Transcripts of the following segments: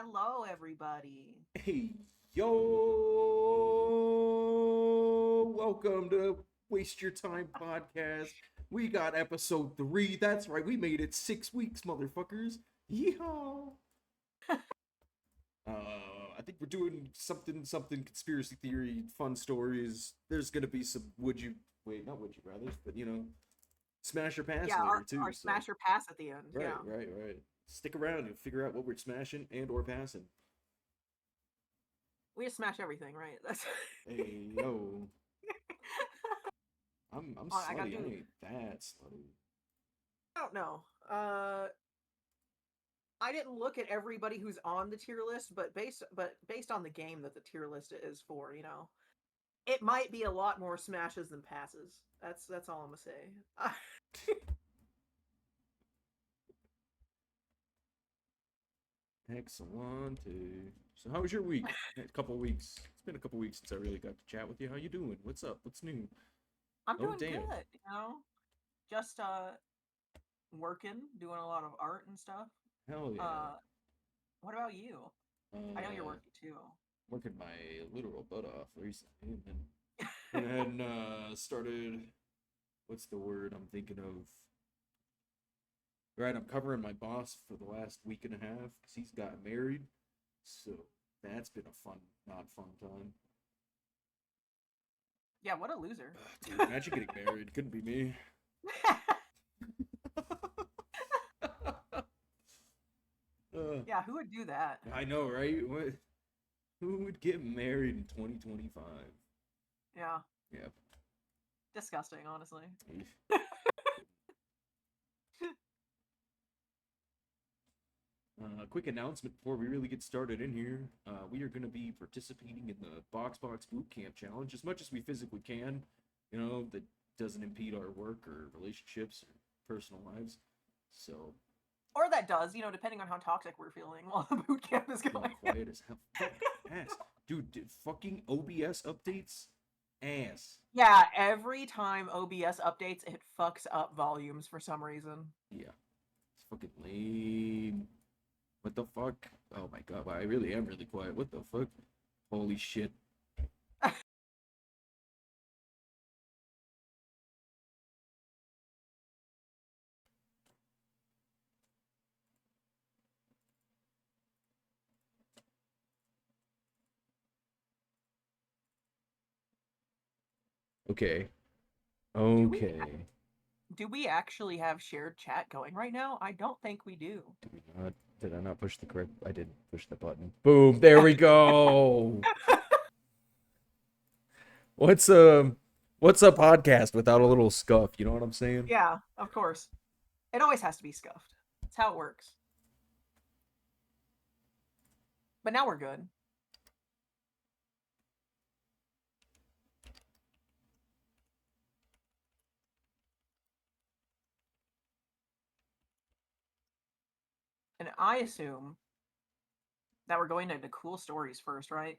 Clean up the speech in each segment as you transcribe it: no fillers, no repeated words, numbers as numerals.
Hello, everybody. Hey, yo! Welcome to Waste Your Time podcast. We got episode 3. That's right, we made it 6 weeks, motherfuckers. Yeehaw! I think we're doing something conspiracy theory, fun stories. There's gonna be some not would you rather, but smash or pass Yeah, later our too. So smash or pass at the end. right, Yeah, right, right. Stick around and figure out what we're smashing and or passing. we just smash everything, right? That's. Hey, yo. I'm Oh, I gotta slutty. do. I ain't that slutty. I don't know. I didn't look at everybody who's on the tier list, but based on the game that the tier list is for, it might be a lot more smashes than passes. That's all I'm gonna say. Excellent. So how was your week? A couple weeks. It's been a couple weeks since I really got to chat with you. How you doing? What's up? What's new? I'm Oh doing damn. good. Just working, doing a lot of art and stuff. Hell yeah. Uh, what about you? I know you're Uh, working too. Working my literal butt off recently, and then started. What's the word I'm thinking of? Right, I'm covering my boss for the last week and a half because he's gotten married. So that's been a fun, not fun time. Yeah, what a loser. Dude, imagine getting married. Couldn't be me. Yeah, who would do that? I know, right? What? Who would get married in 2025? Yeah, Yeah. disgusting, honestly. Quick announcement before we really get started in here. We are going to be participating in the Box Boot Camp Challenge as much as we physically can. That doesn't impede our work or relationships or personal lives. So. Or that does, depending on how toxic we're feeling while the boot camp is going. Quiet as hell. Fuck ass. Dude, fucking OBS updates? Ass. Yeah, every time OBS updates, it fucks up volumes for some reason. Yeah. It's fucking lame. What the fuck? Oh my god, I really am really quiet. What the fuck? Holy shit. Okay. Do we Okay. do we actually have shared chat going right now? I don't think we do. Did I not push the correct? I did push the button. Boom. There we go. What's a podcast without a little scuff? You know what I'm saying? Yeah, of course. It always has to be scuffed. That's how it works. But now we're good. And I assume that we're going into cool stories first, right?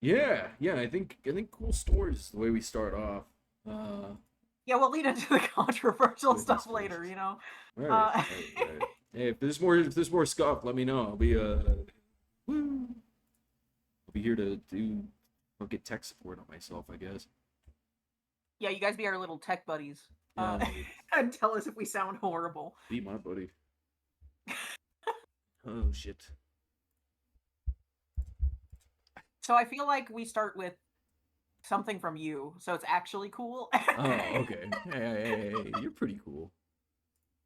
Yeah. I think cool stories is the way we start off. Yeah, we'll lead into the controversial Goodness stuff later, gracious. Right. Uh, Right. Hey, if there's more scuff, let me know. Woo. I'll be here to do or get tech support on myself, I guess. Yeah, you guys be our little tech buddies. Yeah, And tell us if we sound horrible. be my buddy. Oh shit. So I feel like we start with something from you, so it's actually cool. Oh, okay. Hey, you're pretty cool.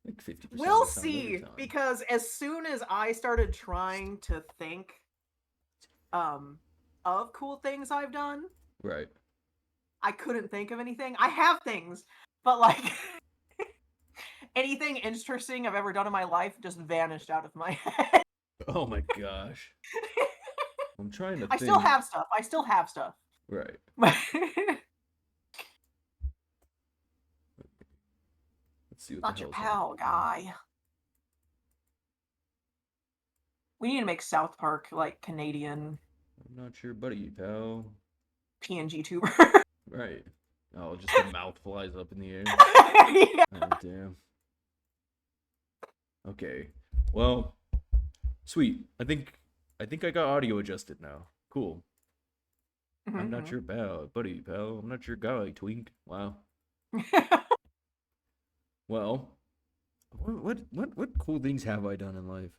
Like 50% We'll of the time, every see, time. because as soon as I started trying to think of cool things I've done, Right. I couldn't think of anything. I have things, but like anything interesting I've ever done in my life just vanished out of my head. Oh my gosh. I'm trying to I think. still have stuff. Right. Let's see what Not the your hell's pal, happening. guy. We need to make South Park like Canadian I'm not your buddy, pal. PNG tuber. Right. Oh, just the mouth flies up in the air. Yeah. Oh, damn. Okay. Well, Sweet. I think I got audio adjusted now. Cool. I'm not Mm-hmm. your buddy, pal. I'm not your guy, twink. Wow. Well, what cool things have I done in life?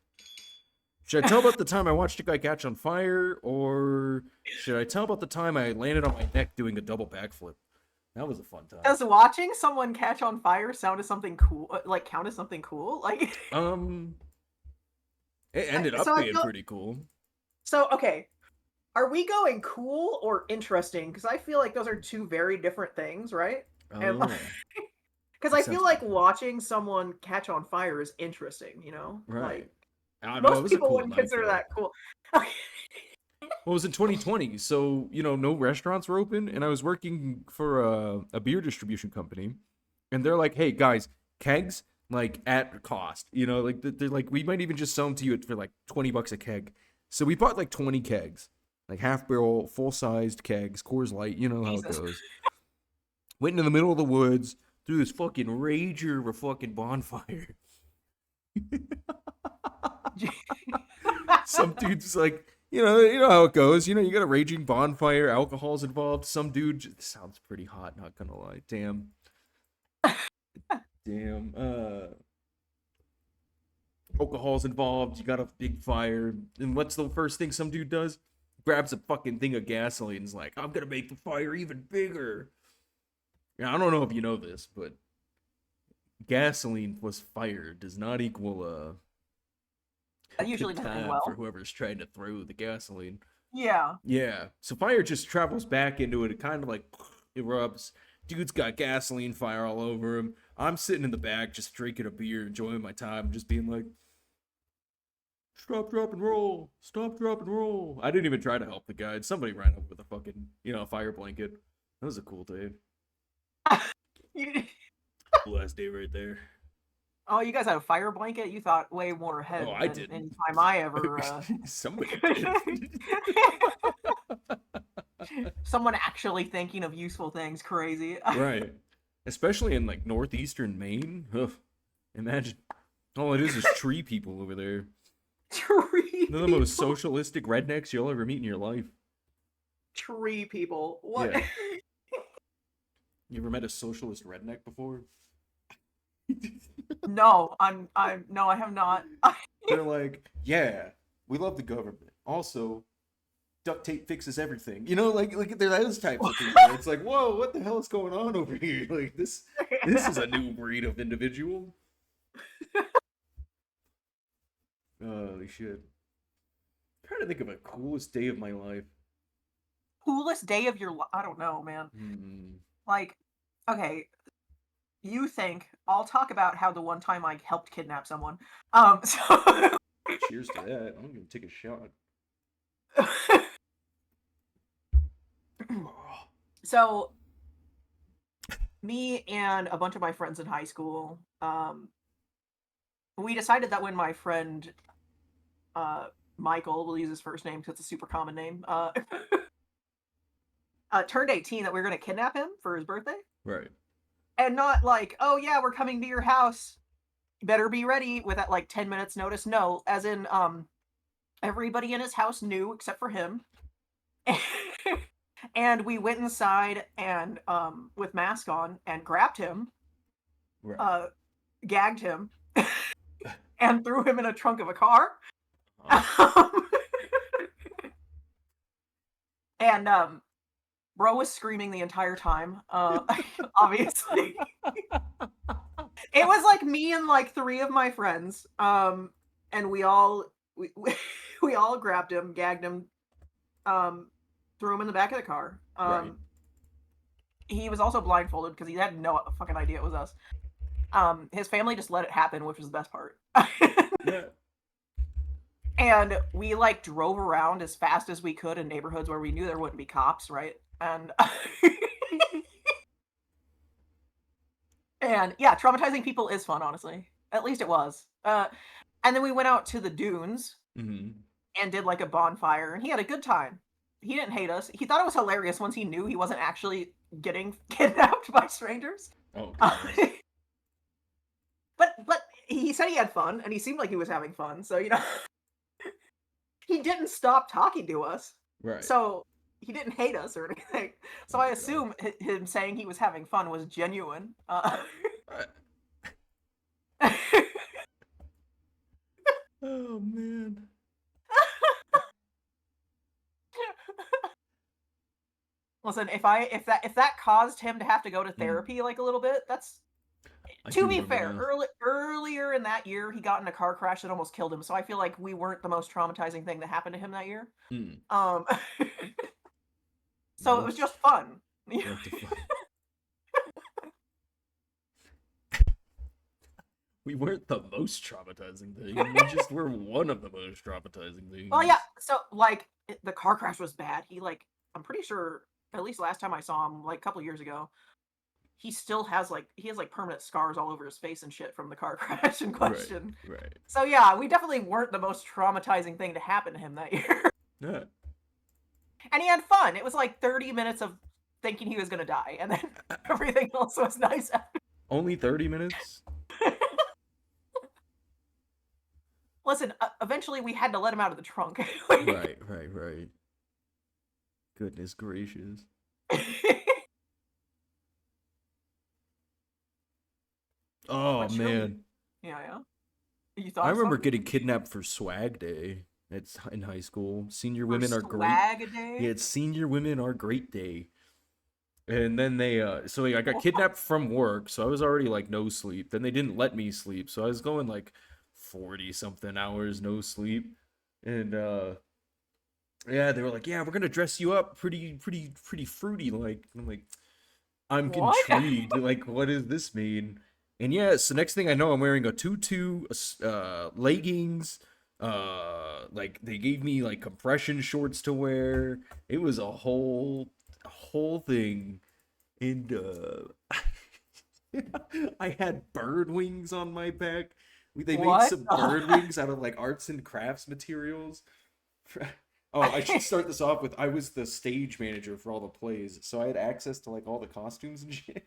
Should I tell about the time I watched a guy catch on fire, or should I tell about the time I landed on my neck doing a double backflip? That was a fun time. Does watching someone catch on fire sound as something cool? Like count as something cool? Like, It ended so up I being feel pretty cool. so okay. Are we going cool or interesting? Because I feel like those are two very different things, right? And Oh, because that I sounds feel like pretty cool. watching someone catch on fire is interesting, you know? Right. Like I don't know. It most was a people cool wouldn't night consider though. that cool. Well, it was in 2020, so no restaurants were open, and I was working for a beer distribution company, and they're like, "Hey guys, kegs like at cost, like they're like we might even just sell them to you for like $20 a keg." So we bought like 20 kegs, like half barrel, full sized kegs, Coors Light. You know how it Jesus. goes. Went into the middle of the woods through this fucking rager of a fucking bonfire. Some dude's like, you know how it goes. You got a raging bonfire, alcohol's involved. Some dude sounds pretty hot, not gonna lie. Damn. Damn. Alcohol's involved. You got a big fire, and what's the first thing some dude does? Grabs a fucking thing of gasoline and's like, I'm gonna make the fire even bigger. Yeah, I don't know if you know this, but gasoline plus fire does not equal a That usually good doesn't end time for well. whoever's trying to throw the gasoline. Yeah. Yeah. So fire just travels back into it. It kind of like erupts. Dude's got gasoline fire all over him. I'm sitting in the back just drinking a beer, enjoying my time, just being like, stop, drop, and roll. Stop, drop, and roll. I didn't even try to help the guy. Somebody ran up with a fucking, fire blanket. That was a cool day. Cool ass day right there. Oh, you guys had a fire blanket? You thought way more ahead Oh, I than didn't. any time I ever. Somebody did. Someone actually thinking of useful things, crazy. Right. Especially in like northeastern Maine. Ugh. Imagine. All it is tree people over there. Tree They're the people. most socialistic rednecks you'll ever meet in your life. Tree people. What? Yeah. You ever met a socialist redneck before? No, no, I have not. They're like, yeah, we love the government. Also, duct tape fixes everything. Like they're those types of people. It's like, whoa, what the hell is going on over here? Like this is a new breed of individual. Holy shit. I'm trying to think of a coolest day of my life. Coolest day of your life? I don't know, man. Like, okay, you think I'll talk about how the one time I helped kidnap someone. So Cheers to that. I'm gonna take a shot. So me and a bunch of my friends in high school, we decided that when my friend Michael, we'll use his first name because it's a super common name, turned 18, that we were going to kidnap him for his birthday. Right. And not like, oh yeah, we're coming to your house, you better be ready with that like 10 minutes notice. No, as in everybody in his house knew except for him. And we went inside and with mask on and grabbed him, Right. gagged him, and threw him in a trunk of a car. And bro was screaming the entire time. Obviously, it was like me and like three of my friends, and we all grabbed him, gagged him, threw him in the back of the car. Right. He was also blindfolded because he had no fucking idea it was us. His family just let it happen, which was the best part. Yeah. And we like drove around as fast as we could in neighborhoods where we knew there wouldn't be cops, right? And and yeah, traumatizing people is fun, honestly. At least it was. And then we went out to the dunes and did like a bonfire, and he had a good time. He didn't hate us. He thought it was hilarious once he knew he wasn't actually getting kidnapped by strangers. Oh, but he said he had fun, and he seemed like he was having fun. So he didn't stop talking to us. Right. So he didn't hate us or anything. So Oh I my god. assume him saying he was having fun was genuine. I- oh man. Listen, if that caused him to have to go to Mm, therapy like a little bit, that's I to do be remember fair. now. Earlier in that year, he got in a car crash that almost killed him. So I feel like we weren't the most traumatizing thing that happened to him that year. Mm, Um, so it was just most fun. what the fuck? We weren't the most traumatizing thing. We just were one of the most traumatizing Well, yeah. things. So like the car crash was bad. I'm pretty sure at least last time I saw him, like a couple years ago, he has like permanent scars all over his face and shit from the car crash in Right. question. Right. So yeah, we definitely weren't the most traumatizing thing to happen to him that year. Yeah. And he had fun. It was like 30 minutes of thinking he was gonna die, and then everything else was nice. Only 30 minutes? Listen, eventually we had to let him out of the trunk. Right, right, right. Goodness gracious. Oh But surely, man. yeah, yeah. You I thought of remember something getting kidnapped for swag day. It's in high school. Senior for women are great. swag a Yeah, day? it's senior women are great day. And then they so I got kidnapped from work, so I was already like no sleep. Then they didn't let me sleep, so I was going like 40 something hours no sleep. And yeah, they were like, "Yeah, we're going to dress you up pretty fruity like." And I'm like, "I'm What? intrigued. Like what does this mean?" And yeah, so next thing I know, I'm wearing a tutu, leggings, like they gave me like compression shorts to wear. It was a whole thing. And I had bird wings on my back. They made What? some bird wings out of like arts and crafts materials. Oh, I should start this off with I was the stage manager for all the plays, so I had access to like all the costumes and shit.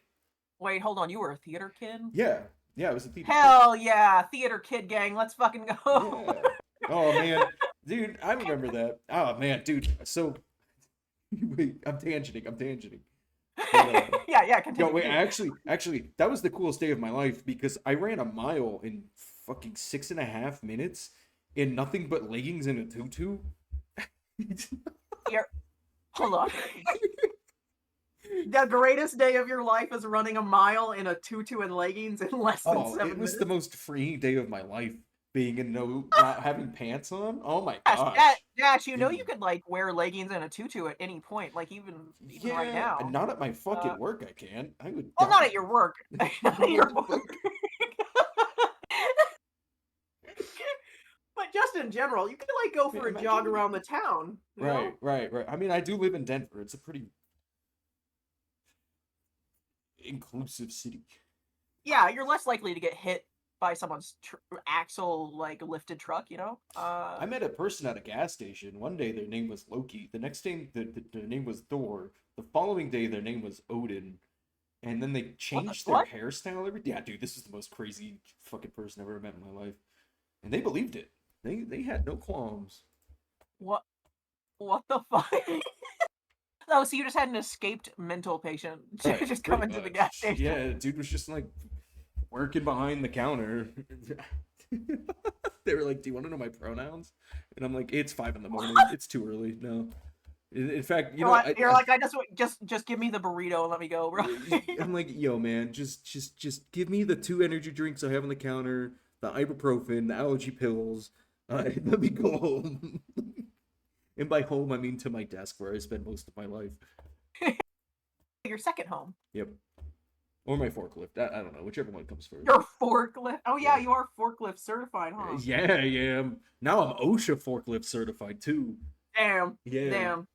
Wait, hold on. You were a theater kid? Yeah, yeah, I was a theater kid. Hell yeah, theater kid gang. Let's fucking go. Yeah. Oh man, dude, I remember that. Oh man, dude. So wait, I'm tangenting. But Yeah, yeah. yo, Continue, wait, continue. actually, that was the coolest day of my life because I ran a mile in fucking 6.5 minutes in nothing but leggings and a tutu. Here, hold on. The greatest day of your life is running a mile in a tutu and leggings in less than Oh, it seven was the minutes. most freeing day of my life being in not having pants on. Oh my Dash, Dash, gosh. Dash, you know you Dude. could like wear leggings and a tutu at any point, like even right Yeah, now. not at my Uh, fucking work I can. I would well, not at die. your work. Not at What your the work. fuck? But just in general, you could like go Man, for a jog imagine. around the town, you Right, know? right, right. I mean, I do live in Denver. It's a pretty inclusive city. Yeah, you're less likely to get hit by someone's axle like lifted truck, you know? I met a person at a gas station. One day their name was Loki. The next day their name was Thor. The following day their name was Odin. And then they changed their What? hairstyle every day. Yeah, dude, this is the most crazy fucking person I've ever met in my life. And they believed it. They had no qualms. What what the fuck? Oh, so you just had an escaped mental patient Right, just come pretty into the gas much. station. Yeah, dude was just like working behind the counter. They were like, "Do you want to know my pronouns?" And I'm like, "It's 5 in the morning. It's too early. No." In fact, You're like, you're like, I just give me the burrito and let me go, bro. I'm like, "Yo, man, just give me the two energy drinks I have on the counter, the ibuprofen, the allergy pills. Let me go home." And by home, I mean to my desk where I spend most of my life. Your second home. Yep. Or my forklift. I don't know, whichever one comes first. Your forklift. Oh yeah, Yeah. you are forklift certified, huh? Yeah, yeah. Now I'm OSHA forklift certified too. Damn, Yeah. damn.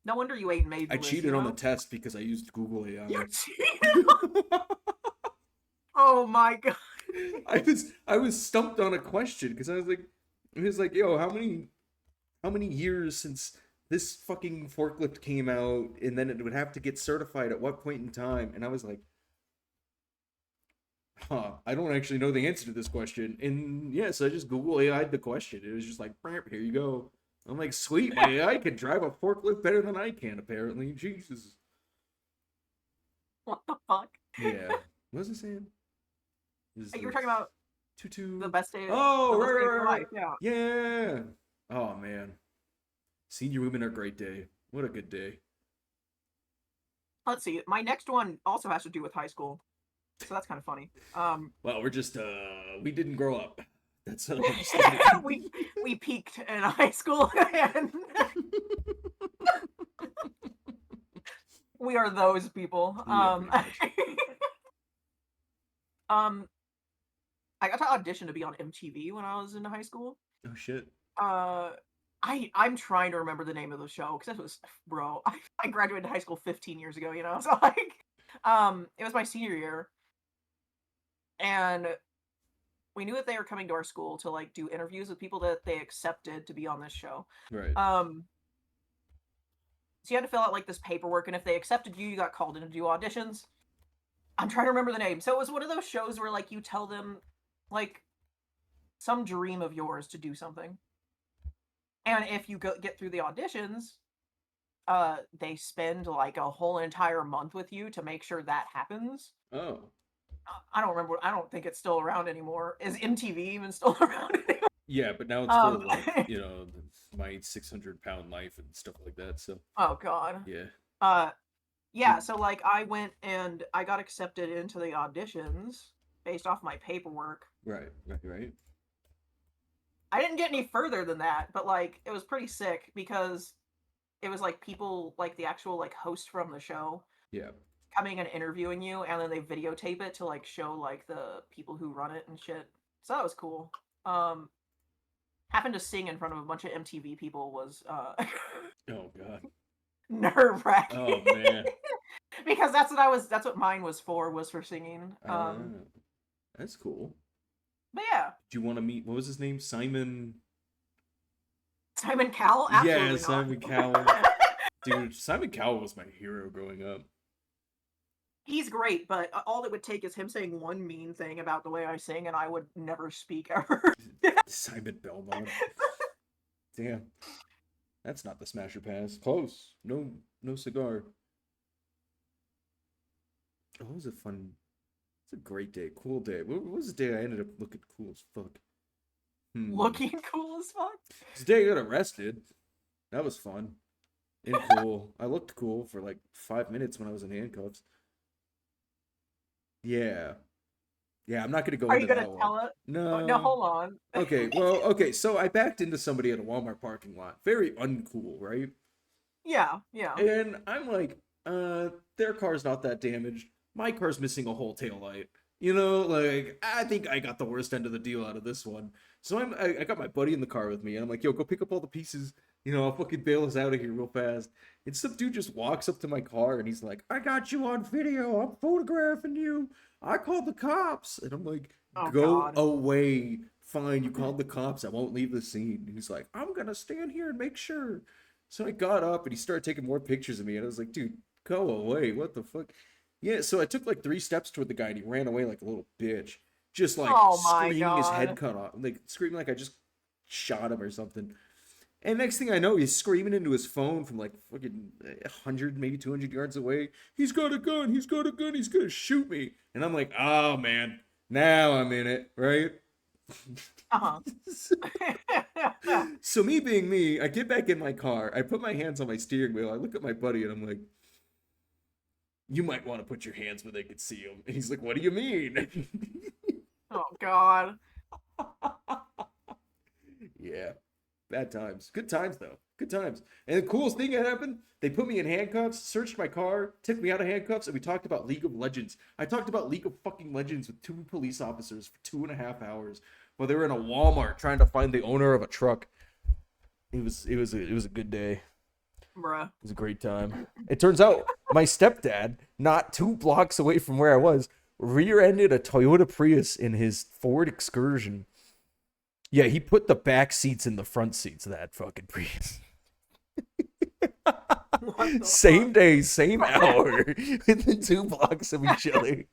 No wonder you ate I Mabelus, you cheated on the know? test because I used Google You AI. cheated. Oh my god. I was stumped on a question because I was like, it was like, yo, how many years since this fucking forklift came out, and then it would have to get certified at what point in time? And I was like, I don't actually know the answer to this question. And yes, I just Google AI'd the question. It was just like, "Brr, here you go." I'm like, sweet, my AI can drive a forklift better than I can, apparently. Jesus. What the fuck? Yeah. What was I saying? Is You were the talking about tutu? the best day, Oh, the right, best day of right, your right, life. right. Yeah. Yeah. Oh man, senior women are a great day. What a good day. Let's see. My next one also has to do with high school, so that's kind of funny. Well, we're just we didn't grow up. That's an understatement. we we peaked in high school, and we are those people. Yeah, pretty much. Um, I got to audition to be on MTV when I was in high school. Oh shit. Uh, I'm trying to remember the name of the show because it was, bro. I graduated high school 15 years ago, you know. So like, it was my senior year, and we knew that they were coming to our school to like do interviews with people that they accepted to be on this show. Right. So you had to fill out like this paperwork, and if they accepted you, you got called in to do auditions. I'm trying to remember the name. So it was one of those shows where like you tell them like some dream of yours to do something, and if you get through the auditions, they spend like a whole entire month with you to make sure that happens. Oh. I don't remember. I don't think it's still around anymore. Is MTV even still around anymore? Yeah, but now it's full of Um, like, my 600-pound life and stuff like that. So oh god. yeah. Uh, yeah. So like, I went and I got accepted into the auditions based off my paperwork. Right. Right. Right. I didn't get any further than that, but like, it was pretty sick because it was like people like the actual like host from the show Yeah. coming and interviewing you, and then they videotape it to like show like the people who run it and shit. So that was cool. Having to sing in front of a bunch of MTV people was Oh god. nerve wracking. Oh man. Because that's what mine was for singing. That's cool. But yeah, Do you want to meet? What was his name? Simon. Simon Cowell, Yeah, absolutely Simon not. Cowell. Dude, Simon Cowell was my hero growing up. He's great, but all it would take is him saying one mean thing about the way I sing, and I would never speak ever. Simon Belmont. Damn. That's not the Smasher Pass. Close. No, no cigar. Oh, it was a fun. It's a great day. Cool day. What was the day I ended up looking cool as fuck? Looking cool as fuck. It's the day I got arrested. That was fun. And cool. I looked cool for like 5 minutes when I was in handcuffs. Yeah. Yeah, I'm not gonna go Are into you gonna that one. tell it? Oh, no, No. hold on. Okay, well, okay, so I backed into somebody at a Walmart parking lot. Very uncool, right? Yeah, yeah. And I'm like, their car's not that damaged. My car's missing a whole tail light. You know, like, I think I got the worst end of the deal out of this one. So I got my buddy in the car with me, and I'm like, yo, go pick up all the pieces. I'll fucking bail us out of here real fast. And some dude just walks up to my car, and he's like, I got you on video. I'm photographing you. I called the cops. And I'm like, Oh go god. away. Fine, you called the cops. I won't leave the scene. And he's like, I'm gonna stand here and make sure. So I got up and he started taking more pictures of me, and I was like, dude, go away. What the fuck? Yeah, so I took like 3 steps toward the guy and he ran away like a little bitch. Just like Oh my screaming his head god. cut off. Like screaming like I just shot him or something. And next thing I know, he's screaming into his phone from like fucking 100, maybe 200 yards away. He's got a gun. He's got a gun. He's going to shoot me. And I'm like, oh man, now I'm in it, right? Uh-huh. So me being me, I get back in my car. I put my hands on my steering wheel. I look at my buddy and I'm like, you might want to put your hands where they could see them. And he's like, what do you mean? Oh god. Yeah. Bad times. Good times, though. Good times. And the coolest thing that happened, they put me in handcuffs, searched my car, took me out of handcuffs, and we talked about League of Legends. I talked about League of fucking Legends with 2 police officers for 2.5 hours while they were in a Walmart trying to find the owner of a truck. It was a good day. Bruh. It was a great time. It turns out my stepdad, not 2 blocks away from where I was, rear-ended a Toyota Prius in his Ford Excursion. Yeah, he put the back seats in the front seats of that fucking Prius. Same Fuck? day, same hour, within 2 blocks of each other.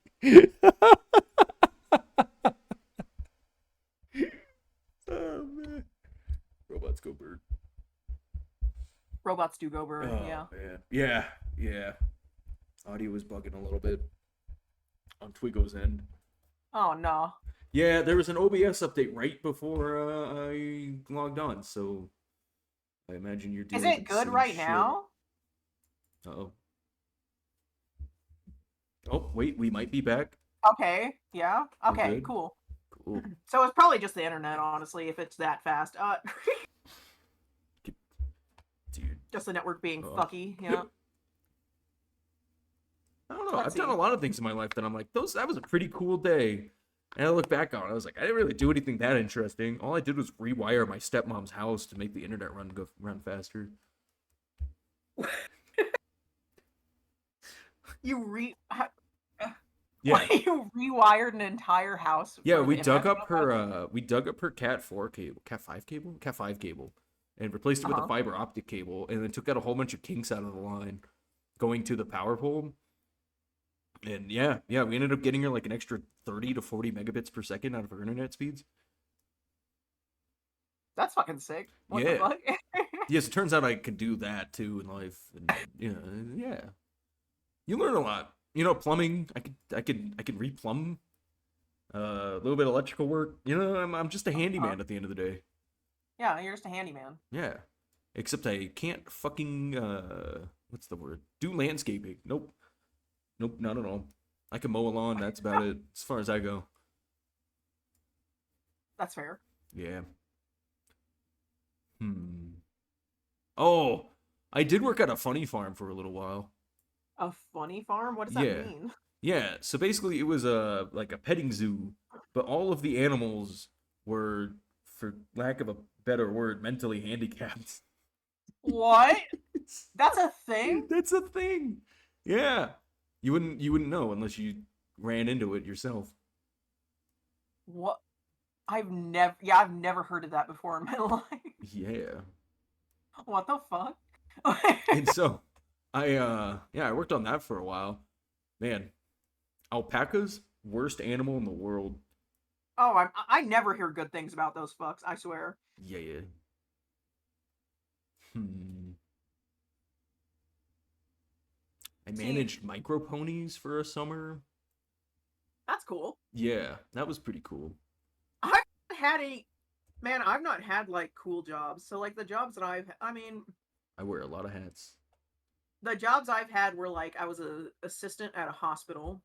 robots do go burn. Oh Yeah. man. Yeah, yeah. Audio was bugging a little bit on Twigo's end. Oh no. Yeah, there was an OBS update right before I logged on, so I imagine you're Is dealing it with the good same right shit. now? Uh-oh. Oh, wait, we might be back. Okay. Yeah. We're Okay. good. Cool. Cool. So it's probably just the internet, honestly, if it's that fast. Dude. Just the network being Oh. fucky. Yeah. I don't know. Let's I've done a see. lot of things in my life that I'm like, that was a pretty cool day. And I look back on it, I was like, I didn't really do anything that interesting. All I did was rewire my stepmom's house to make the internet run faster. You re. Yeah. You rewired an entire house Yeah, for the internet to go faster? we dug up her Cat 4 cable, Cat 5 cable, and replaced it with a Uh-huh. fiber optic cable, and then took out a whole bunch of kinks out of the line, going to the power pole. And yeah, we ended up getting her like an extra 30 to 40 megabits per second out of her internet speeds. That's fucking sick. What the Yeah. fuck? Yes, it turns out I could do that too in life, and yeah. You learn a lot. You know, plumbing. I could replumb. A little bit of electrical work. You know, I'm just a handyman at the end of the day. Yeah, you're just a handyman. Yeah. Except I can't fucking what's the word? Do landscaping. Nope. Nope, not at all. I can mow a lawn, that's about it. As far as I go. That's fair. Yeah. Oh, I did work at a funny farm for a little while. A funny farm? What does that Yeah. mean? Yeah, so basically it was a like a petting zoo, but all of the animals were, for lack of a better word, mentally handicapped. What? That's a thing? That's a thing. Yeah. You wouldn't know unless you ran into it yourself. What? I've never heard of that before in my life. Yeah. What the fuck? And so I worked on that for a while. Man, alpacas, worst animal in the world. Oh, I never hear good things about those fucks, I swear. Yeah. Hmm. I See, managed micro ponies for a summer. that's cool. Yeah, that was pretty cool. I've had I've not had like cool jobs. So like the jobs that I wear a lot of hats. the jobs I've had were like I was a assistant at a hospital.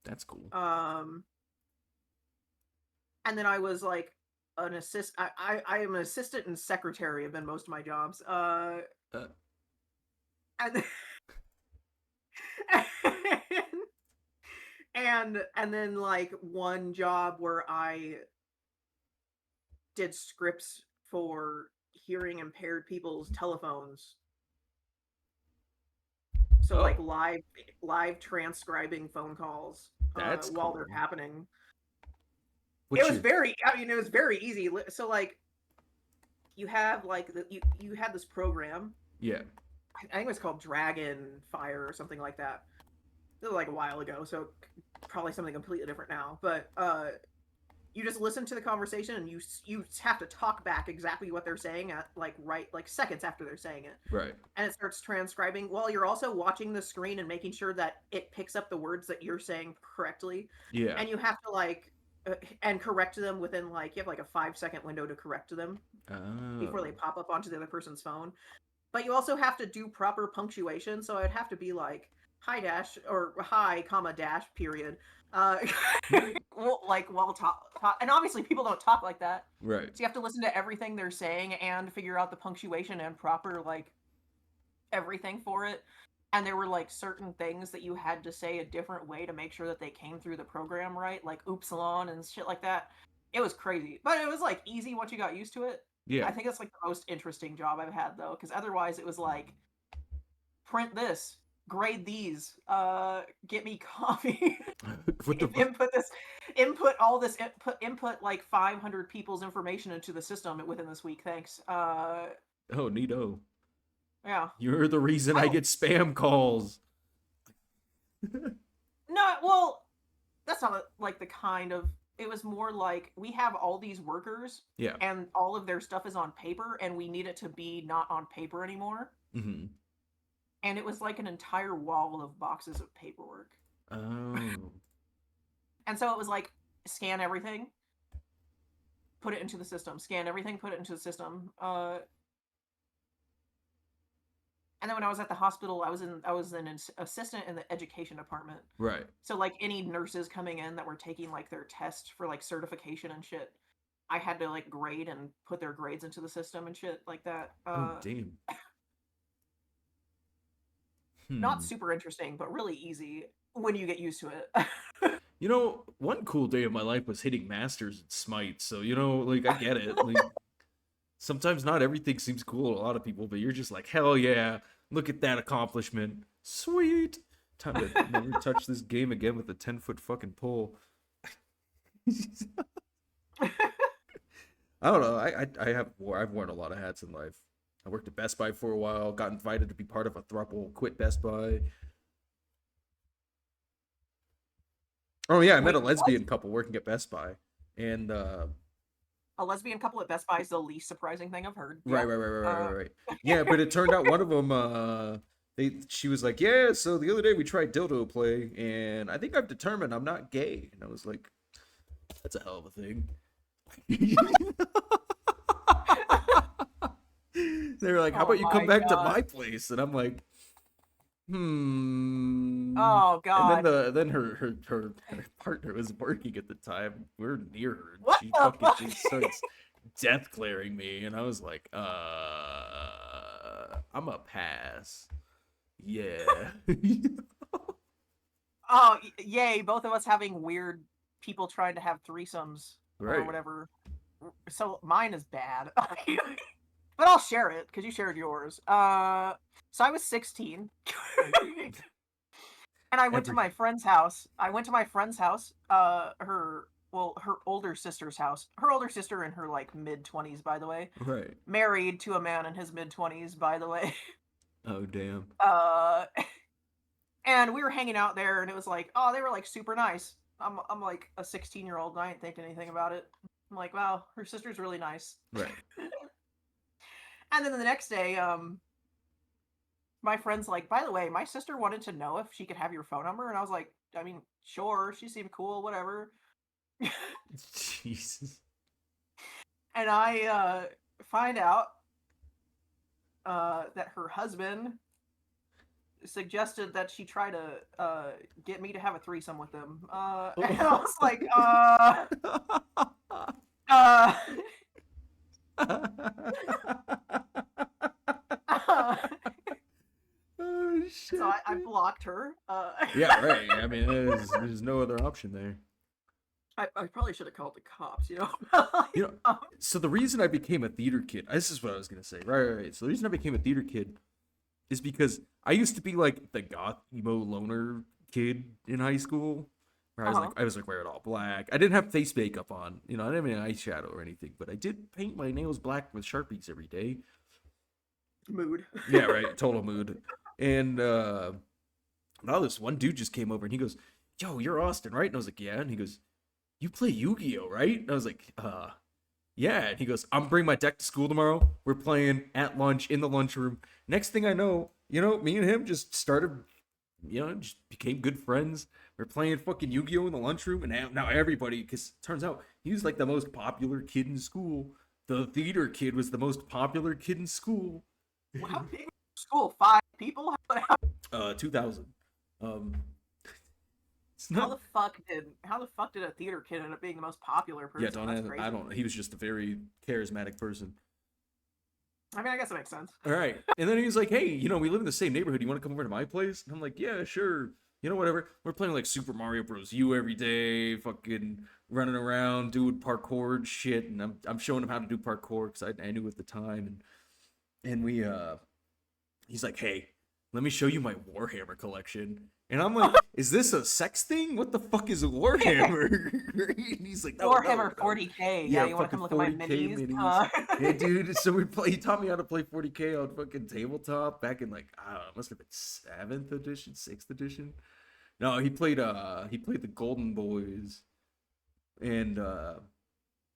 That's cool. And then I was like an assist. I am an assistant and secretary have been most of my jobs. Uh, And and then like one job where I did scripts for hearing impaired people's telephones. So like oh, live transcribing phone calls that's while they're cool. happening. It What's was your it was very easy. So like you have like you had this program. Yeah. I think it was called Dragon Fire or something like that. It was like a while ago, so probably something completely different now. But you just listen to the conversation and you have to talk back exactly what they're saying at like seconds after they're saying it, Right. and it starts transcribing while you're also watching the screen and making sure that it picks up the words that you're saying correctly, Yeah. and you have to and correct them within like you have like a 5-second window to correct them before they Oh. pop up onto the other person's phone. But you also have to do proper punctuation, so I'd have to be like hi dash or hi comma dash period. Uh, while talk, and obviously people don't talk like that, Right. so you have to listen to everything they're saying and figure out the punctuation and proper like everything for it. And there were like certain things that you had to say a different way to make sure that they came through the program right, like oopsilon and shit like that. It was crazy, but it was like easy once you got used to it. Yeah. I think it's like the most interesting job I've had though, because otherwise it was like print this, grade these, get me coffee, What the input all this, input like 500 people's information into the system within this week. Thanks. Oh, neato. Yeah. You're the reason I get spam calls. No, well, that's not like the kind of. It was more like we have all these workers, Yeah. and all of their stuff is on paper, and we need it to be not on paper anymore. Mm-hmm. and it was like an entire wall of boxes of paperwork. Oh. And so it was like scan everything, put it into the system, scan everything, put it into the system. And then when I was at the hospital, I was an assistant in the education department. Right. So like any nurses coming in that were taking like their test for like certification and shit, I had to like grade and put their grades into the system and shit like that. Oh, damn. Not Hmm. super interesting, but really easy when you get used to it. You know, one cool day of my life was hitting masters at Smite. So, you know, like I get it. Like sometimes not everything seems cool to a lot of people, but you're just like, hell yeah, look at that accomplishment. Sweet. Time to never touch this game again with a 10-foot fucking pole. I don't know. I've worn a lot of hats in life. I worked at Best Buy for a while, got invited to be part of a throuple, quit Best Buy. Oh yeah, I met Wait, a what? lesbian couple working at Best Buy. And A lesbian couple at Best Buy is the least surprising thing I've heard. right, Yeah. right, right, right, right, Uh, right, right. Yeah, but it turned out one of them she was like, "Yeah, so the other day we tried dildo play and I think I've determined I'm not gay." And I was like, "That's a hell of a thing." They were like, "How oh about you come my back to god. my place?" And I'm like, "Hmm." Oh And then god. her partner was working at the time. We are near her, and What she the fucking fuck? just starts death glaring me, and I was like, I'm a pass. Yeah. Oh, yay! Both of us having weird people trying to have threesomes or Right. whatever. So mine is bad, but I'll share it because you shared yours. So I was 16, and I went to Every my friend's house. I went to my friend's house. Her older sister's house. Her older sister in her like mid 20s, by the way, right. married to a man in his mid 20s, by the way. Oh damn. Uh, and we were hanging out there, and it was like, oh, they were like super nice. I'm like a 16-year-old, and I ain't thinking anything about it. I'm like, wow, her sister's really nice. Right. And then the next day, my friend's like, by the way, my sister wanted to know if she could have your phone number, and I was like, I mean, sure, she seemed cool, whatever. Jesus. And I find out that her husband suggested that she try to get me to have a threesome with them. And I was like, uh, Oh so shit. I blocked her. Yeah, right. I mean, there's no other option there. I probably should have called the cops, you know? You know, so the reason I became a theater kid, this is what I was gonna say. Right. So the reason I became a theater kid is because I used to be like the goth emo loner kid in high school. Where Uh-huh. I was like wearing all black. I didn't have face makeup on, you know, I didn't have any eyeshadow or anything, but I did paint my nails black with Sharpies every day. Mood. Yeah, right. Total mood. And now this one dude just came over and he goes, "Yo, you're Austin, right?" And I was like, "Yeah." And he goes, "You play Yu-Gi-Oh, right?" And I was like, yeah." And he goes, "I'm bringing my deck to school tomorrow. We're playing at lunch in the lunchroom." Next thing I know, you know, me and him just started, you know, just became good friends. We're playing fucking Yu-Gi-Oh in the lunchroom, and now everybody, because turns out he was like the most popular kid in school. The theater kid was the most popular kid in school. Well, how big was your school? 5 people? 2000. Um, it's How not. the fuck did a theater kid end up being the most popular Yeah, person? don't. That's I crazy. don't. He was just a very charismatic person. I mean, I guess it makes sense. All right. And then he was like, "Hey, you know, we live in the same neighborhood. You want to come over to my place?" And I'm like, "Yeah, sure. You know, whatever." We're playing like Super Mario Bros. U every day, fucking running around doing parkour and shit. And I'm showing him how to do parkour because I knew at the time. And we he's like, "Hey, let me show you my Warhammer collection." And I'm like, "Is this a sex thing? What the fuck is a Warhammer?" And he's like, "No, no, Warhammer no. 40K. Yeah, Yeah, you want to fucking come look at my 40K minis? minis." Yeah, dude. So he taught me how to play 40K on fucking tabletop back in like I don't know, it must have been 7th edition, 6th edition. No, he played the Golden Boys and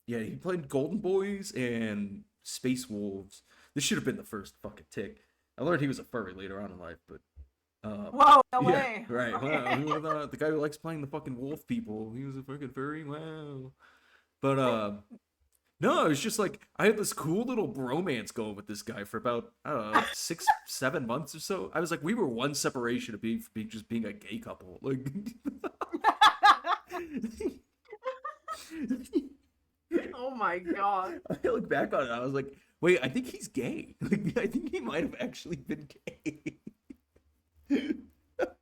yeah, he played Golden Boys and Space Wolves. This should have been the first fucking tick. I learned he was a furry later on in life, but Whoa, no yeah, way. right. Wow, Okay. who would have thought the guy who likes playing the fucking wolf people? He was a fucking furry. Wow. But no, it's just like I had this cool little bromance going with this guy for about I don't know 6, 7 months or so. I was like, we were one separation of just being a gay couple. Like, Oh my god. I look back on it, I was like, wait, I think he's gay. Like, I think he might have actually been gay. But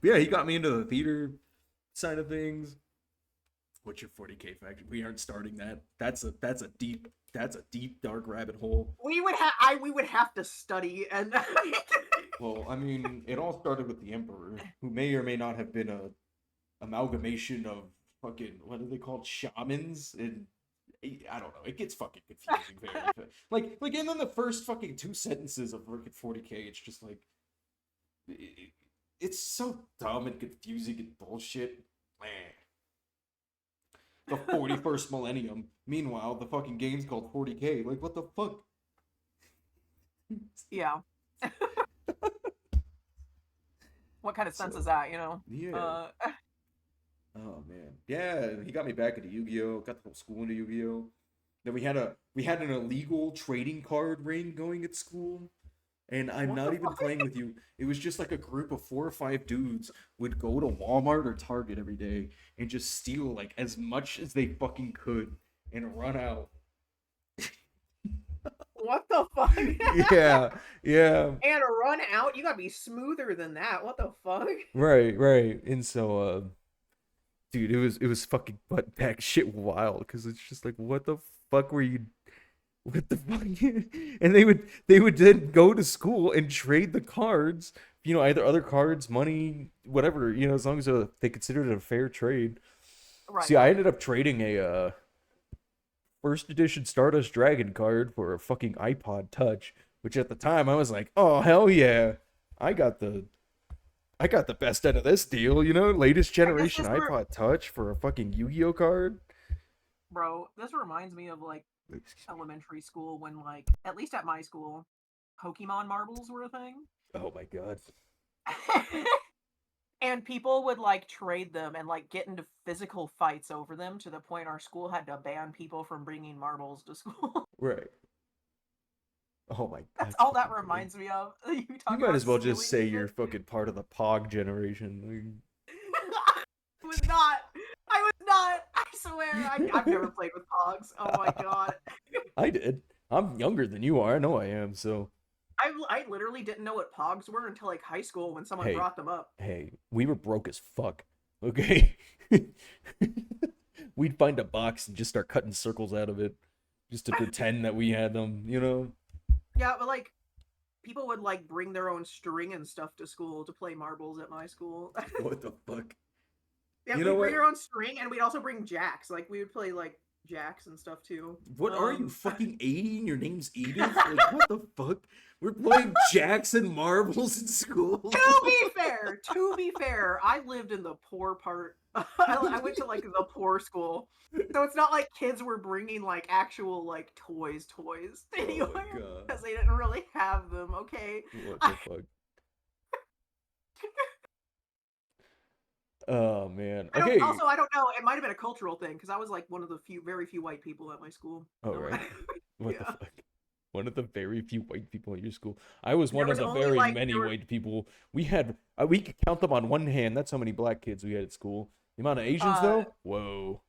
yeah, he got me into the theater side of things. What's your 40K faction? We aren't starting that. That's a deep dark rabbit hole. We would have to study and Well, I mean, it all started with the Emperor, who may or may not have been a amalgamation of fucking what are they called, shamans, and I don't know. It gets fucking confusing very like, and then the first fucking 2 sentences of fucking 40K, it's just like it's so dumb and confusing and bullshit. Man. The 41st millennium. Meanwhile, the fucking game's called 40K. Like, what the fuck? yeah. What kind of sense So, is that, you know? yeah. Oh man. Yeah, he got me back into Yu-Gi-Oh! Got the whole school into Yu-Gi-Oh! Then we had an illegal trading card ring going at school. And I'm What not the even fuck? playing with you. It was just like a group of 4 or 5 dudes would go to Walmart or Target every day and just steal like as much as they fucking could and run out. What the fuck? Yeah, yeah. And a run out? You gotta be smoother than that. What the fuck? Right, right. And so dude, it was fucking butt back shit wild because it's just like what the fuck were you what the fuck? And they would then go to school and trade the cards, either other cards, money, whatever, as long as they considered it a fair trade. Right, See, I right. ended up trading a first edition Stardust Dragon card for a fucking iPod Touch, which at the time I was like, "Oh, hell yeah. I got the I got the best end of this deal, latest I guess generation iPod Touch for a fucking Yu-Gi-Oh card." this reminds me of like elementary school when like at least at my school, Pokemon marbles were a thing. Oh my god. And people would like trade them and like get into physical fights over them to the point our school had to ban people from bringing marbles to school. Right. Oh my, That's that's all that fucking great. reminds me of. You You talking might about as well just stealing say shit? you're fucking part of the Pog generation. I was not. I was not. I swear. I've never played with Pogs. Oh my god. I did. I'm younger than you are. I know I am. So, I literally didn't know what Pogs were until like high school when someone hey, brought them up. hey, we were broke as fuck. Okay. We'd find a box and just start cutting circles out of it just to pretend that we had them. Yeah, but like people would like bring their own string and stuff to school to play marbles at my school. What the fuck? Yeah, You know we'd bring what? our own string and we'd also bring jacks. Like we would play like jacks and stuff too. What are you, Um fucking 80 and your name's Edith? Like, what the fuck? We're playing Jackson marbles in school. to be fair, I lived in the poor part. I went to like the poor school. So it's not like kids were bringing like actual like toys Oh my anywhere god. because they didn't really have them, okay? What the fuck? Oh man. Okay. I don't know, it might have been a cultural thing because I was like one of the very few white people at my school. Oh right. What the Yeah. fuck? One of the very few white people at your school. I was There one of was the only very like many there were white people. We could count them on one hand. That's how many black kids we had at school. The amount of Asians uh though? Whoa.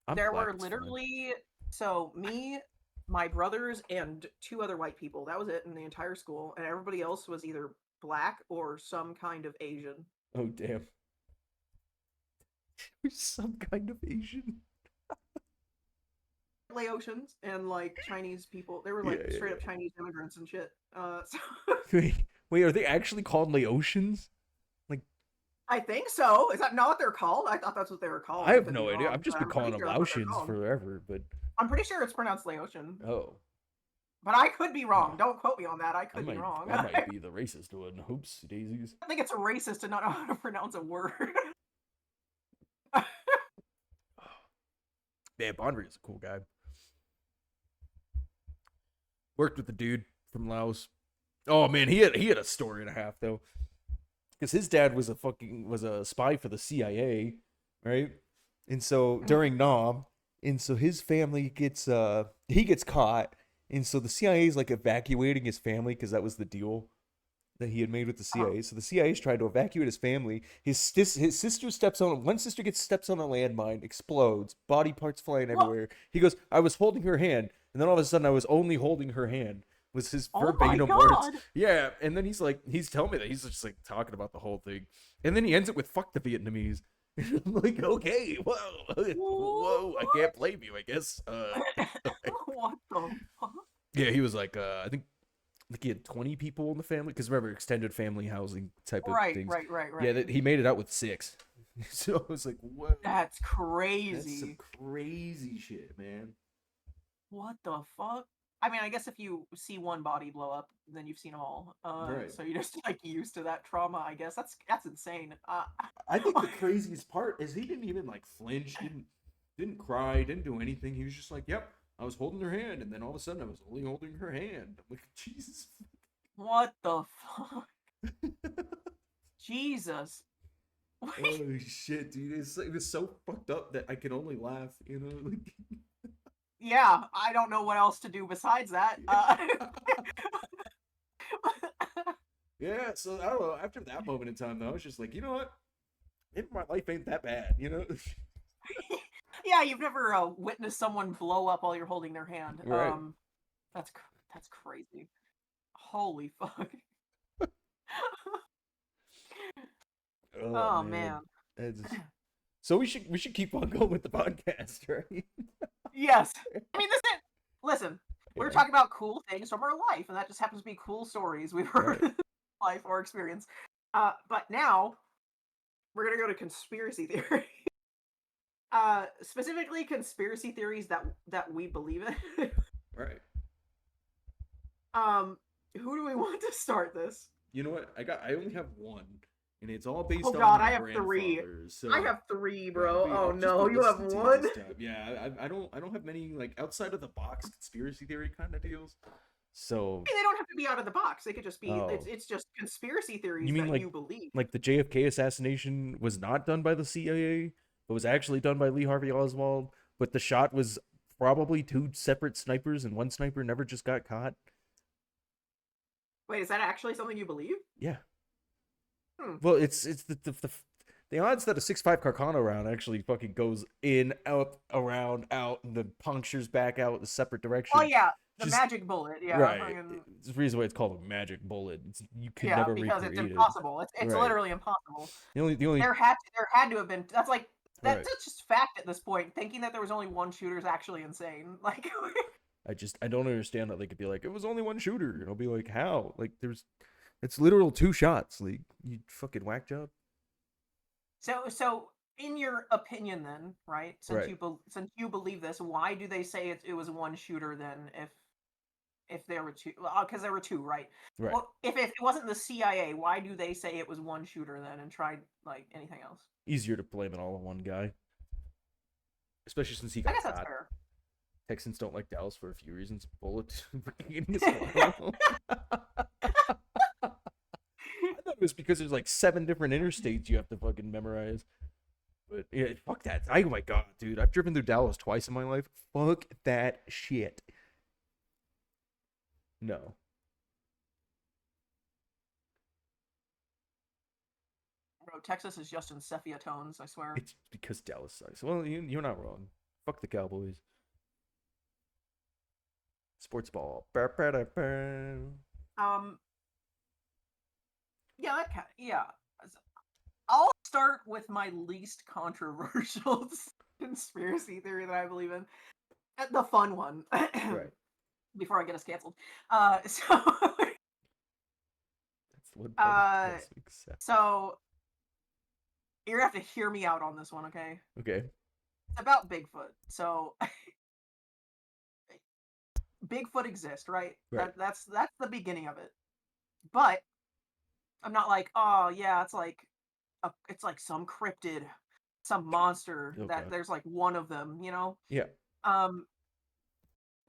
I'm there black were as fuck. literally so me, my brothers, and two other white people. That was it in the entire school, and everybody else was either black or some kind of Asian. Oh damn. There's some kind of Asian. Laotians and like Chinese people. They were Yeah, like yeah, straight up yeah. Chinese immigrants and shit. So Wait, are they actually called Laotians? Like, I think so. Is that not what they're called? I thought that's what they were called. I I have could be no idea. wrong, I've just but been I'm calling pretty them sure that's what they're Laotians called. forever, but I'm pretty sure it's pronounced Laotian, oh. but I could be wrong. Oh. Don't quote me on that. I I could be might wrong. I might I be the racist one. Oops, daisies. think it's racist to not know how to pronounce a word. Man, Bondry is a cool guy. Worked with the dude from Laos. Oh man, he had a story and a half though, because his dad was a spy for the CIA, right? And so Mhm. during Nam, and so his family gets he gets caught, and so the CIA is like evacuating his family because that was the deal that he had made with the Oh, CIA. So the CIA is trying to evacuate his family. His sister steps on one sister gets steps on a landmine, explodes, body parts flying what? everywhere. He goes, "I was holding her hand," and then all of a sudden, I was only holding her hand. Was his Oh my verbatim words? god! Yeah, and then he's telling me that he's just like talking about the whole thing, and then he ends it with "fuck the Vietnamese." I'm like, okay, whoa, whoa, I can't blame you, I guess. What the fuck? Yeah, he was like, I think he had 20 people in the family because remember extended family housing type of Right, things. right, right, Yeah, right. that he made it out with 6. So I was like, whoa, That's that's some crazy. crazy shit, man. What the fuck? I mean, I guess if you see one body blow up, then you've seen them all. Right. So you're just like used to that trauma, I guess. That's insane. I think the craziest part is he didn't even like flinch, didn't cry, didn't do anything. He was just like, "Yep, I was holding her hand," and then all of a sudden I was only holding her hand. I'm like, Jesus. what the fuck? Jesus. Oh shit, dude! It's so fucked up that I can only laugh. You know, like, Yeah, I don't know what else to do besides that. yeah. So I don't know. After that moment in time, though, I was just like, you know what? Maybe my life ain't that bad. You know? Yeah, you've never witnessed someone blow up while you're holding their hand. Right. That's that's crazy. Holy fuck. Oh Oh man. man. So we should keep on going with the podcast, right? Yes. I mean, listen, we're Yeah. talking about cool things from our life, and that just happens to be cool stories we've heard Right. in life or experience. But now we're gonna go to conspiracy theory. Specifically conspiracy theories that we believe in. Right. Who do we want to start this? You know what? I only have one, and it's all Oh based on god, my I have three. grandfather. I So have three, yeah, bro. Oh just be no, you have listening to you one? this time. Yeah, I don't have many like outside of the box conspiracy theory kind of deals. So They don't have to be out of the box. They could just be oh, it's just conspiracy you theories mean that you believe. like the JFK assassination was not done by the CIA, but was actually done by Lee Harvey Oswald, but the shot was probably two separate snipers and one sniper never just got caught? Wait, is that actually something you believe? Yeah. Hmm. Well, it's the odds that a 6.5 Carcano round actually fucking goes in, out, around, out, and then punctures back out the separate Oh direction. yeah, the Just magic bullet. Yeah, right. fucking It's the reason why it's called a magic bullet. You can yeah, never because it's recreate it. impossible. It's Right. literally impossible. The only There had to have been. right. That's just fact at this point. Thinking that there was only one shooter is actually insane. Like, I don't understand how they could be like it was only one shooter. And I'll be like, how? Like it's literal two shots. Like you fucking whack job. so in your opinion, then, right? Right. Since you believe this, why do they say it was one shooter then? If there were two, because there were two, right? Right. Well, if it wasn't the CIA, why do they say it was one shooter then and tried like anything else? Easier to blame it all on one guy, especially since he I got guess that's caught. fair. Texans don't like Dallas for a few reasons. Bullet is one of them. I thought it was because there's like 7 different interstates you have to fucking memorize. But yeah, fuck that. Oh my god, dude. I've driven through Dallas twice in my life. Fuck that shit. No. Bro, Texas is just in sepia tones, I swear. It's because Dallas sucks. Well, you're not wrong. Fuck the Cowboys. Sports ball. Um, yeah, yeah. I'll start with my least controversial conspiracy theory that I believe in. The fun one. Right. Before I get us canceled. So That's the one uh podcast we accept. so you're gonna have to hear me out on this one, okay? Okay. It's about Bigfoot. So Bigfoot exists, right? Right. That's the beginning of it. But I'm not like, oh yeah, it's like some cryptid, some monster Oh that god. there's like one of them, you know? Yeah. Um,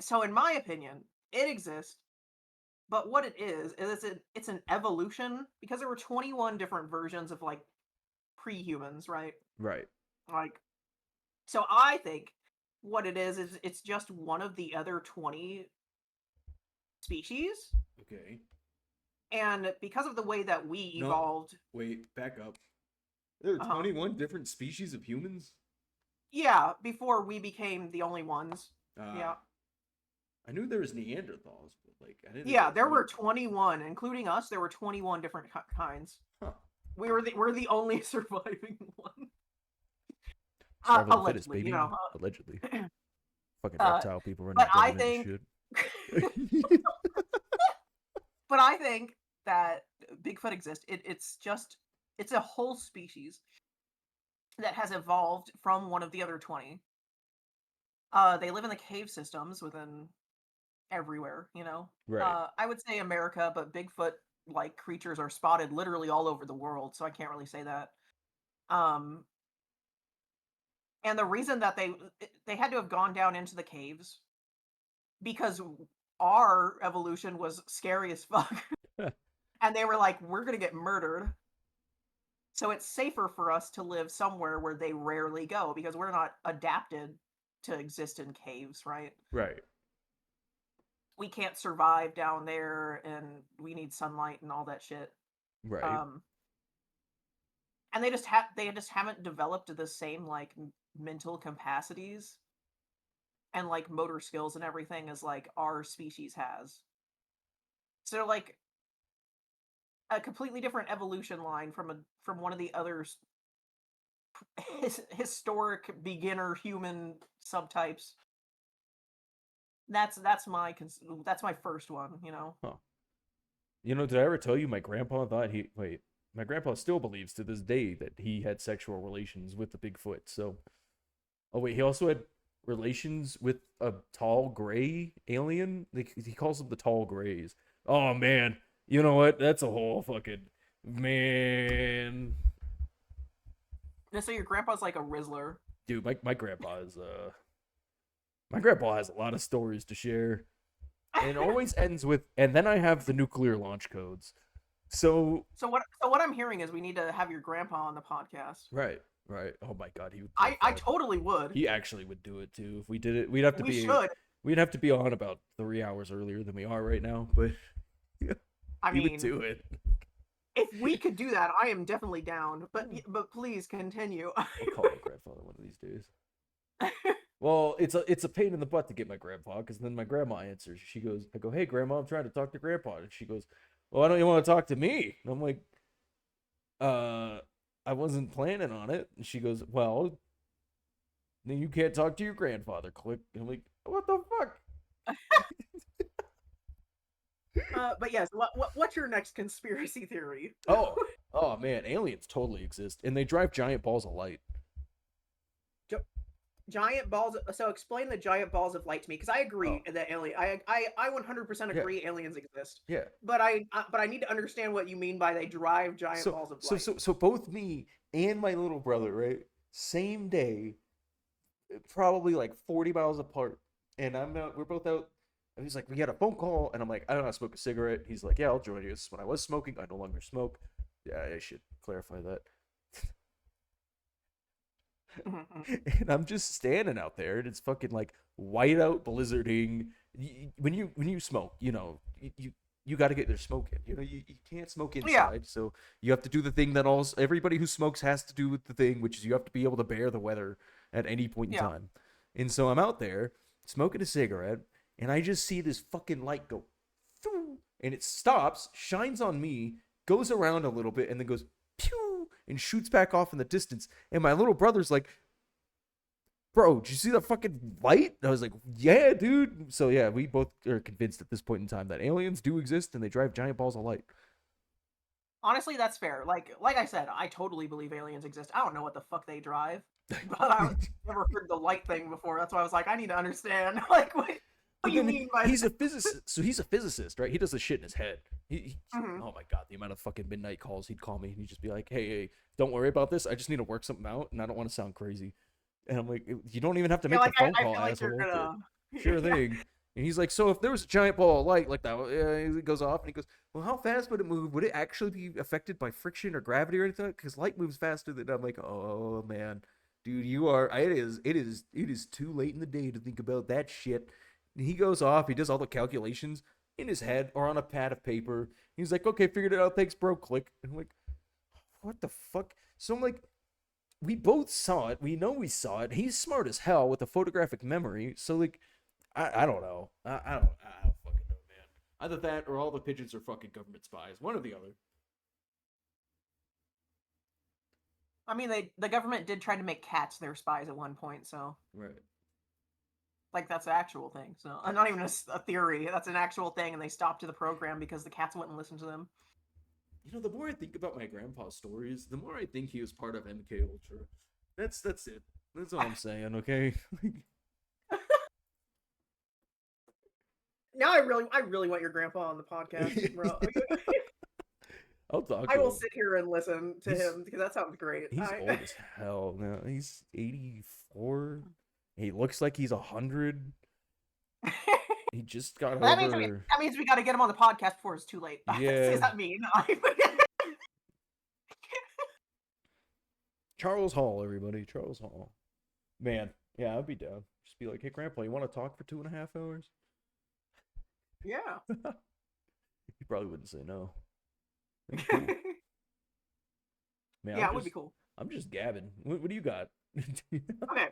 so in my opinion, it exists. But what it is it's an evolution because there were 21 different versions of like pre-humans, right? Right. Like, so I think what it is it's just one of the other 20 species, Okay. and because of the way that we No, evolved, wait, back up. There are uh-huh. 21 different species of humans? Yeah, before we became the only ones. Uh, Yeah. I knew there was Neanderthals, but like I didn't think there Yeah, were there 20. were 21, including us, there were 21 different kinds. Huh. We're the only surviving one. Survival of the fittest, Allegedly, baby. Allegedly. Fucking uh, reptile people running but I government and think shit. but I think that Bigfoot exists. It's a whole species that has evolved from one of the other 20. They live in the cave systems within everywhere, you know. Right. I would say America, but Bigfoot like creatures are spotted literally all over the world, so I can't really say that. Um, and the reason that they had to have gone down into the caves because our evolution was scary as fuck, and they were like, "We're gonna get murdered." So it's safer for us to live somewhere where they rarely go because we're not adapted to exist in caves, right? Right. We can't survive down there and we need sunlight and all that shit. Right. Um and they just haven't developed the same like mental capacities and like motor skills and everything as like our species has. So they're like a completely different evolution line from one of the other historic beginner human subtypes. That's my first one, you know. Huh. You know, did I ever tell you my grandpa thought he wait, my grandpa still believes to this day that he had sexual relations with the Bigfoot. So, oh wait, he also had relations with a tall gray alien. Like he calls them the tall grays. Oh man, you know what? That's a whole fucking man. And so your grandpa's like a Rizzler. Dude, my grandpa has a lot of stories to share. And it always ends with and then I have the nuclear launch codes. So So what I'm hearing is we need to have your grandpa on the podcast. right, right. Oh my god, he would I clarify. totally would. He actually would do it too. If we did it, We should. we'd have to be on about 3 hours earlier than we are right now, but yeah, I he would mean, do it. if we could do that, I am definitely down. But please continue. I'll call my grandfather one of these days. Well, it's a pain in the butt to get my grandpa because then my grandma answers. She goes, I go, hey grandma, I'm trying to talk to grandpa, and she goes, well, why don't you want to talk to me? And I'm like, I wasn't planning on it. And she goes, well, then you can't talk to your grandfather. Click. And I'm like, what the fuck? But yes, what's your next conspiracy theory? Oh, oh man, aliens totally exist, and they drive giant balls of light. Giant balls. So explain the giant balls of light to me, because I agree Oh, that alien. I 100% yeah, agree aliens exist. yeah. But I need to understand what you mean by they drive giant balls of light. So both me and my little brother, right, same day, probably like 40 miles apart, and I'm out. We're both out. And he's like, we had a phone call, and I'm like, I don't know how to smoke a cigarette. He's like, yeah, I'll join you. This is when I was smoking. I no longer smoke. Yeah, I should clarify that. And I'm just standing out there, and it's fucking like whiteout blizzarding. When you smoke, you got to get their smoke in. You can't smoke Yeah, inside, so you have to do the thing that also everybody who smokes has to do with the thing, which is you have to be able to bear the weather at any point in yeah. time. And so I'm out there smoking a cigarette, and I just see this fucking light go, and it stops, shines on me, goes around a little bit, and then goes pew and shoots back off in the distance. And my little brother's like, bro, did you see that fucking light? And I was like, yeah, dude. So yeah, we both are convinced at this point in time that aliens do exist and they drive giant balls of light. Honestly, that's fair. Like I said, I totally believe aliens exist. I don't know what the fuck they drive, but I've never heard the light thing before. That's why I was like, I need to understand. Like, what But do you then mean by he's a that? physicist, so he's a physicist, right? He does the shit in his head. Mhm. Oh my god, the amount of fucking midnight calls he'd call me, and he'd just be like, hey, don't worry about this. I just need to work something out, and I don't want to sound crazy. And I'm like, you don't even have to Yeah, make the like phone I call, feel like you're asshole. But gonna. sure Yeah, thing. And he's like, so if there was a giant ball of light like that, it goes off, and he goes, well, how fast would it move? Would it actually be affected by friction or gravity or anything? Because light moves faster than. I'm like, oh man, dude, you are. It is too late in the day to think about that shit. And he goes off. He does all the calculations in his head or on a pad of paper. He's like, okay, figured it out. Thanks, bro. Click. And I'm like, what the fuck? So I'm like, we both saw it. We know we saw it. He's smart as hell with a photographic memory. So like, I don't know. I don't fucking know, man. Either that or all the pigeons are fucking government spies. One or the other. I mean, the government did try to make cats their spies at one point, so Right. like that's an actual thing. So not even a theory. That's an actual thing, and they stopped the program because the cats wouldn't listen to them. You know, the more I think about my grandpa's stories, the more I think he was part of MK Ultra. That's it. That's all I'm saying. Okay. Now I really want your grandpa on the podcast, bro. I'll talk I to will him. sit here and listen to He's him because that sounds great. he's old as hell now. He's 84. He looks like he's 100. He just got that means we over. that means we got to get him on the podcast before it's too late. Yeah. Does that mean? Charles Hall, everybody. Charles Hall. Man, yeah, I'd be down. Just be like, hey, Grandpa, you want to talk for 2.5 hours? Yeah. He probably wouldn't say no. Cool. Man, Yeah, it would be cool. I'm just gabbing. What do you got? Okay.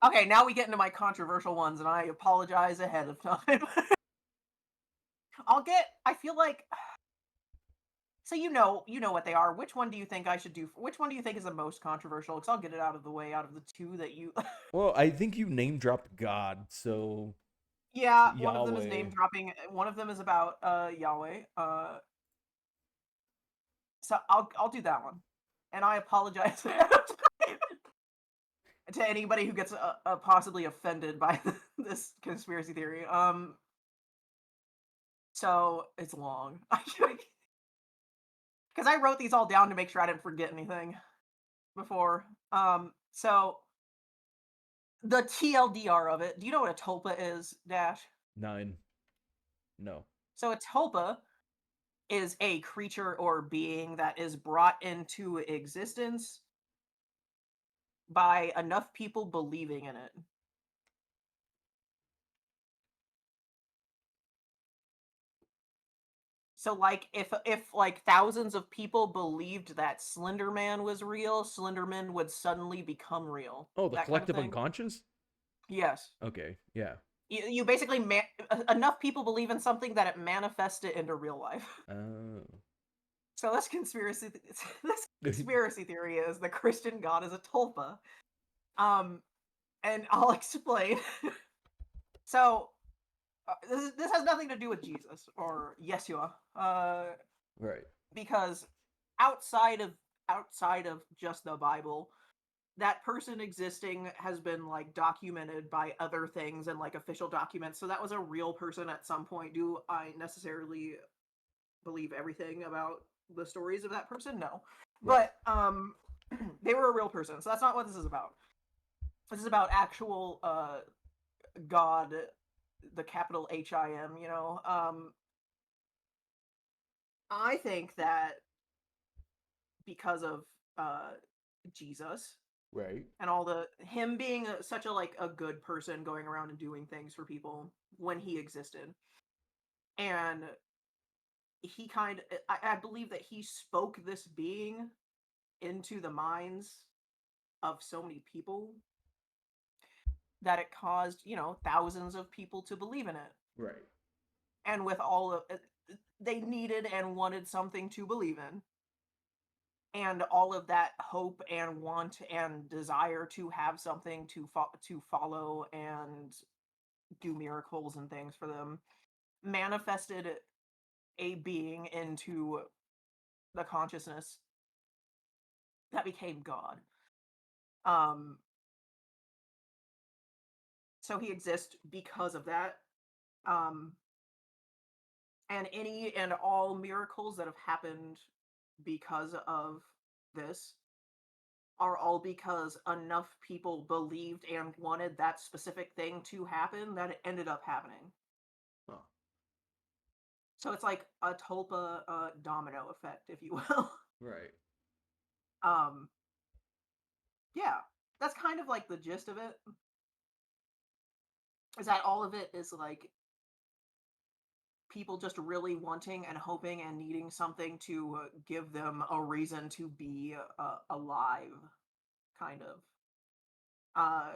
Okay, now we get into my controversial ones, and I apologize ahead of time. I feel like, so you know what they are. Which one do you think I should do? Which one do you think is the most controversial? Because I'll get it out of the way out of the two that you. Well, I think you name dropped God, so Yeah, one of them is Yahweh. name dropping. One of them is about Yahweh. So I'll do that one, and I apologize ahead of time to anybody who gets possibly offended by this conspiracy theory. So it's long. Because I wrote these all down to make sure I didn't forget anything before. So the TLDR of it. Do you know what a tulpa is, Dash? 9. No. So a tulpa is a creature or being that is brought into existence by enough people believing in it. So like if like thousands of people believed that Slender Man was real, Slenderman would suddenly become real. Oh, the That kind of collective thing. unconscious? Yes. Okay, yeah. You basically enough people believe in something that it manifests it into real life. Oh. So this this conspiracy theory is the Christian God is a tulpa. Um, and I'll explain. So this has nothing to do with Jesus or Yeshua, Right. because outside of outside of just the Bible, that person existing has been like documented by other things and like official documents. So that was a real person at some point. Do I necessarily believe everything about the stories of that person? No. Right. But they were a real person. So that's not what this is about. This is about actual God, the capital HIM, you know. I think that because of Jesus Right. and all the him being such a like a good person going around and doing things for people when he existed, and he kind of I believe that he spoke this being into the minds of so many people that it caused, you know, thousands of people to believe in it. Right. And with all of it, they needed and wanted something to believe in. And all of that hope and want and desire to have something to follow and do miracles and things for them manifested a being into the consciousness that became God. Um, so he exists because of that. Um, and any and all miracles that have happened because of this are all because enough people believed and wanted that specific thing to happen that it ended up happening. Huh. So it's like a tulpa domino effect, if you will. Right. um, yeah, that's kind of like the gist of it. Is that all of it is like people just really wanting and hoping and needing something to give them a reason to be alive, kind of. Uh,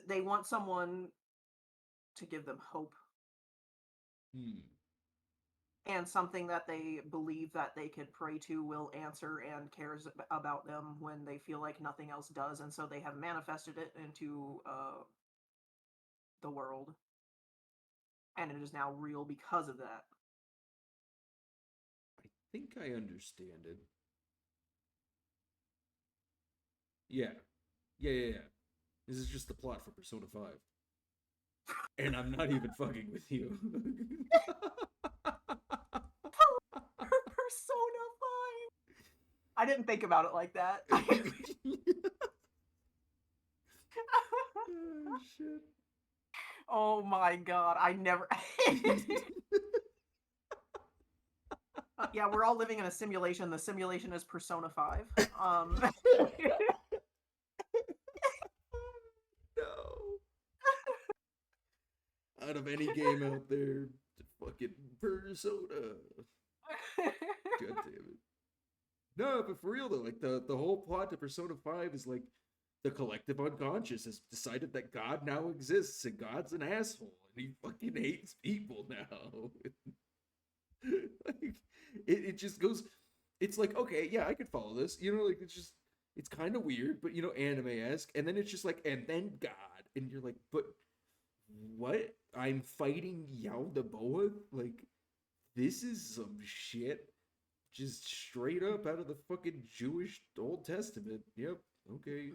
they want someone to give them hope Hmm. and something that they believe that they could pray to will answer and cares about them when they feel like nothing else does, and so they have manifested it into the world, and it is now real because of that. I think I understand it. Yeah. Yeah, yeah, yeah. This is just the plot for Persona 5. And I'm not even fucking with you. Persona 5. I didn't think about it like that. Oh, shit. Oh my god, I never. Yeah, we're all living in a simulation. The simulation is Persona 5. No. Out of any game out there, fucking Persona. God damn it. No, but for real though, like the whole plot to Persona 5 is like the collective unconscious has decided that God now exists and God's an asshole and he fucking hates people now. Like it just goes it's like, okay, yeah, I could follow this. You know, like it's just it's kind of weird, but you know, anime-esque. And then it's just like, and then God. And you're like, but what? I'm fighting Yao the Boa? Like, this is some shit just straight up out of the fucking Jewish Old Testament. Yep. Okay.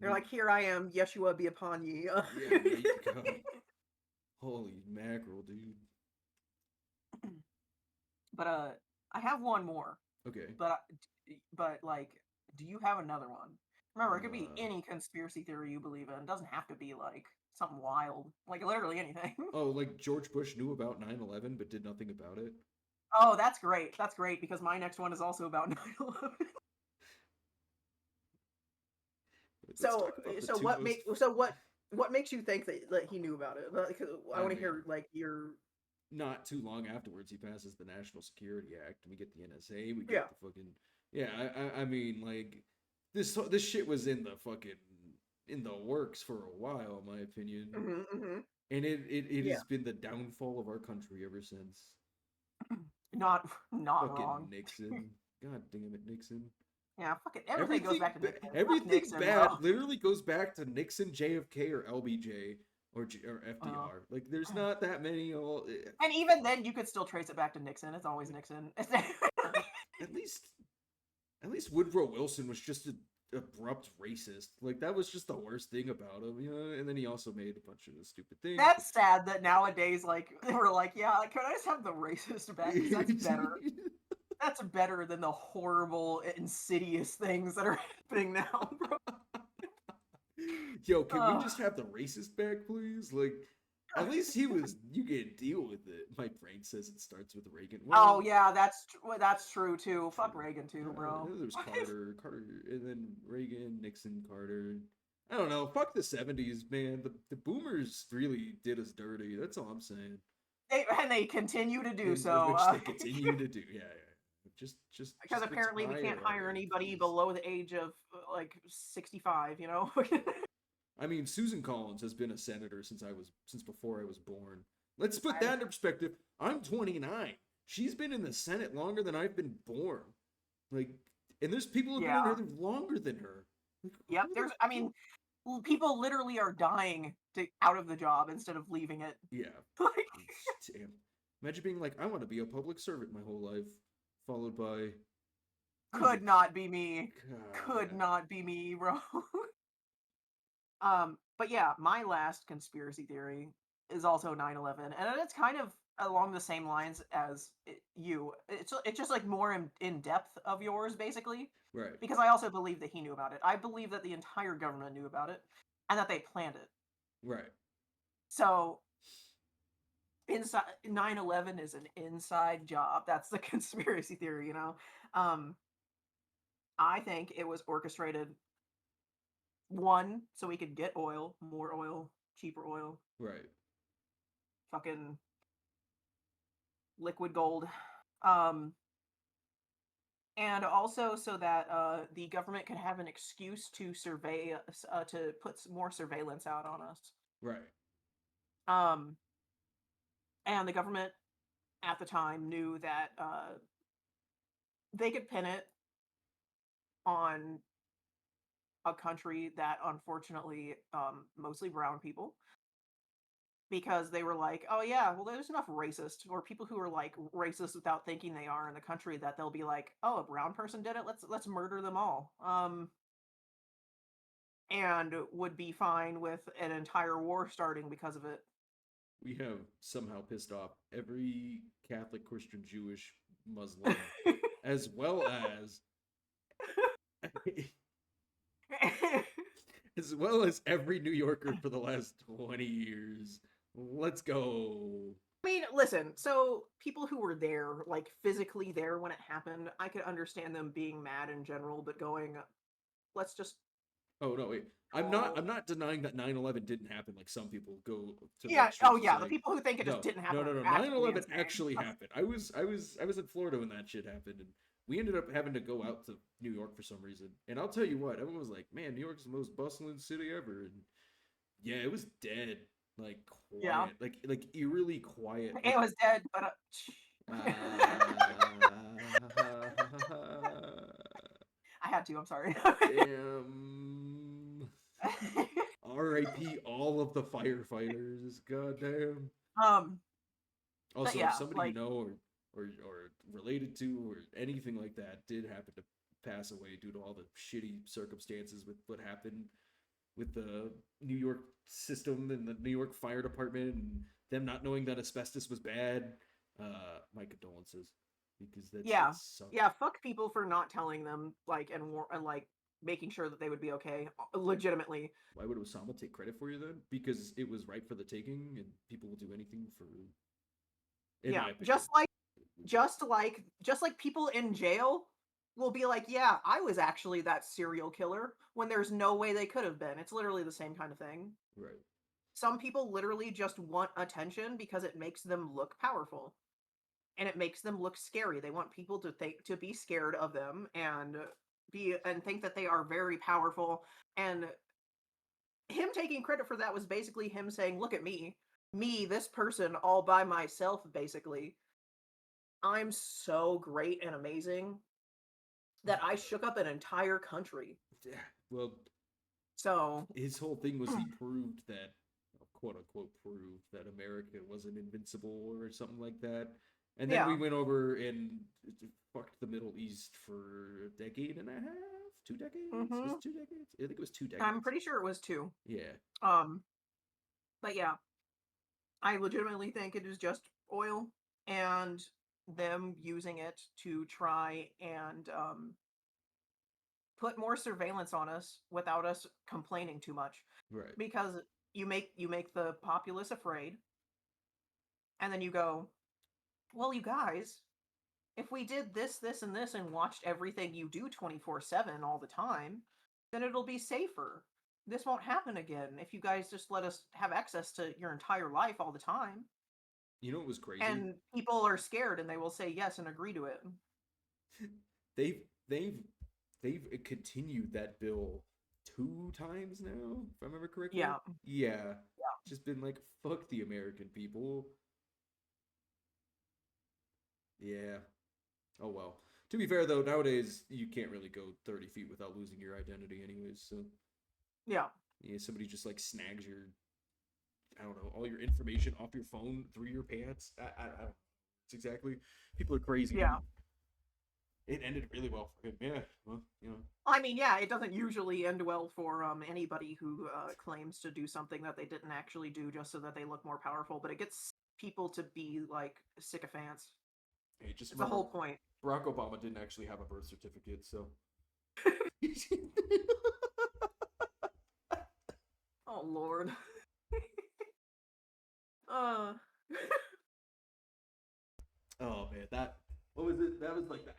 They're like, here I am, Yeshua be upon ye. Yeah, there you go. Holy mackerel, dude. But I have one more. Okay. But like, do you have another one? Remember, it could be Uh any conspiracy theory you believe in. It doesn't have to be like something wild, like literally anything. oh, like George Bush knew about 9/11 but did nothing about it. Oh, that's great. That's great because my next one is also about 9/11. Let's So, talk about the so two what most make so what makes you think that he knew about it? Like, I I want to mean, hear like your not too long afterwards, he passes the National Security Act. We get the NSA. We yeah. get the fucking yeah. I mean, like this shit was in the fucking in the works for a while, in my opinion, Hmm. and it Yeah. has been the downfall of our country ever since. Not Fucking wrong. Nixon. God damn it, Nixon. Yeah, fucking everything goes back to Nixon. Fuck Everything Nixon, bro. bad literally goes back to Nixon, JFK, or LBJ, or Uh, FDR. Like, there's not that many. All and even then, you could still trace it back to Nixon. It's always Nixon. at least At least Woodrow Wilson was just an abrupt racist. Like that was just the worst thing about him, you know. And then he also made a bunch of the stupid things. That's sad that nowadays, like, they were like, yeah, can I just have the racist back? Because that's better. That's better than the horrible, insidious things that are happening now, bro. Yo, can we Uh, just have the racist back, please? Like, at least he was. You can deal with it. My brain says it starts with Reagan. oh Well, yeah, that's true too. Fuck true. Reagan too, bro. There was Carter, and then Reagan, Nixon, Carter. I don't know. Fuck the '70s, man. The boomers really did us dirty. That's all I'm saying. They continue to do And so. which they continue to do. Yeah, yeah. Because Just apparently we can't retire hire already, anybody please. below the age of like 65, you know? I mean, Susan Collins has been a senator since before I was born. Let's put I, that into perspective. I'm 29. She's been in the Senate longer than I've been born. Like, and there's people who've been in yeah. here longer than her. Like, Yep. who the There's I fuck? mean, people literally are dying to out of the job instead of leaving it. Yeah. Like Damn. Imagine being like, I want to be a public servant my whole life, followed by, I'm gonna be. could not be me. God, Could yeah. not be me, bro. But yeah, my last conspiracy theory is also 9/11, and it's kind of along the same lines as you. It's just like more in depth of yours, basically, Right. because I also believe that he knew about it. I believe that the entire government knew about it, and that they planned it. Right. So inside 9/11 is an inside job. That's the conspiracy theory, you know. Um, I think it was orchestrated one so we could get oil, more oil, cheaper oil, Right. fucking liquid gold. Um, and also so that the government could have an excuse to survey us, to put more surveillance out on us. Right. Um, and the government at the time knew that they could pin it on a country that unfortunately mostly brown people, because they were like, oh yeah, well there's enough racists or people who are like racist without thinking they are in the country that they'll be like, oh, a brown person did it, let's murder them all. And would be fine with an entire war starting because of it. We have somehow pissed off every Catholic, Christian, Jewish, Muslim, as well as as well as every New Yorker for the last 20 years. Let's go. I mean, listen, so people who were there, like physically there when it happened, I could understand them being mad in general, but going, let's just Oh no, wait. I'm call. not denying that 9/11 didn't happen like some people go to the Yeah, oh extremes of yeah, the saying. people who think it just No, didn't no, happen no, are no. absolutely 9/11 insane. actually happened. I was in Florida when that shit happened, and we ended up having to go out to New York for some reason. And I'll tell you what, everyone was like, "Man, New York's the most bustling city ever." And yeah, it was dead, like Yeah, quiet, like eerily quiet. it was dead, but I had to. I'm sorry. Damn. R.I.P. all of the firefighters. Goddamn. um, but Also, if yeah, somebody you like know or related to or anything like that did happen to pass away due to all the shitty circumstances with what happened with the New York system and the New York Fire Department and them not knowing that asbestos was bad, my condolences because that shit yeah, sucked. yeah. Fuck people for not telling them, like, and like making sure that they would be okay, legitimately. Why would Osama take credit for you then? Because it was right for the taking, and people will do anything for, in Yeah, my opinion. just like people in jail will be like, yeah, I was actually that serial killer when there's no way they could have been. It's literally the same kind of thing. Right. Some people literally just want attention because it makes them look powerful and it makes them look scary. They want people to think to be scared of them and be and think that they are very powerful. And him taking credit for that was basically him saying, "Look at me. Me, this person all by myself basically. I'm so great and amazing that I shook up an entire country." Yeah. Well, So, his whole thing was he proved that, quote unquote, proved that America wasn't invincible or something like that. And then we yeah. went over and fucked the Middle East for a decade and a half, 2 decades. Was Mhm. it 2 decades? I think it was two I'm decades. pretty sure it was 2. Yeah. Um, but yeah, I legitimately think it is just oil and them using it to try and put more surveillance on us without us complaining too much, Right. because you make the populace afraid, and then you go, well, you guys, if we did this, this, and this and watched everything you do 24/7 all the time, then it'll be safer. This won't happen again if you guys just let us have access to your entire life all the time. You know what was crazy? And people are scared and they will say yes and agree to it. they've they've they've continued that bill 2 times now, if I remember correctly. Yeah. Yeah, Yeah. just been like fuck the American people. Yeah. Oh well. To be fair though, nowadays you can't really go 30 feet without losing your identity, anyways. So Yeah. yeah, somebody just like snags your, I don't know, all your information off your phone through your pants. I don't. It's exactly. People are crazy, Yeah. and it ended really well for him. Yeah. Well, you know. I mean, yeah, it doesn't usually end well for anybody who claims to do something that they didn't actually do just so that they look more powerful, but it gets people to be like sycophants. Hey, just It's the remember, whole point. Barack Obama didn't actually have a birth certificate, so. Oh Lord. uh Oh man, that what was it? That was like the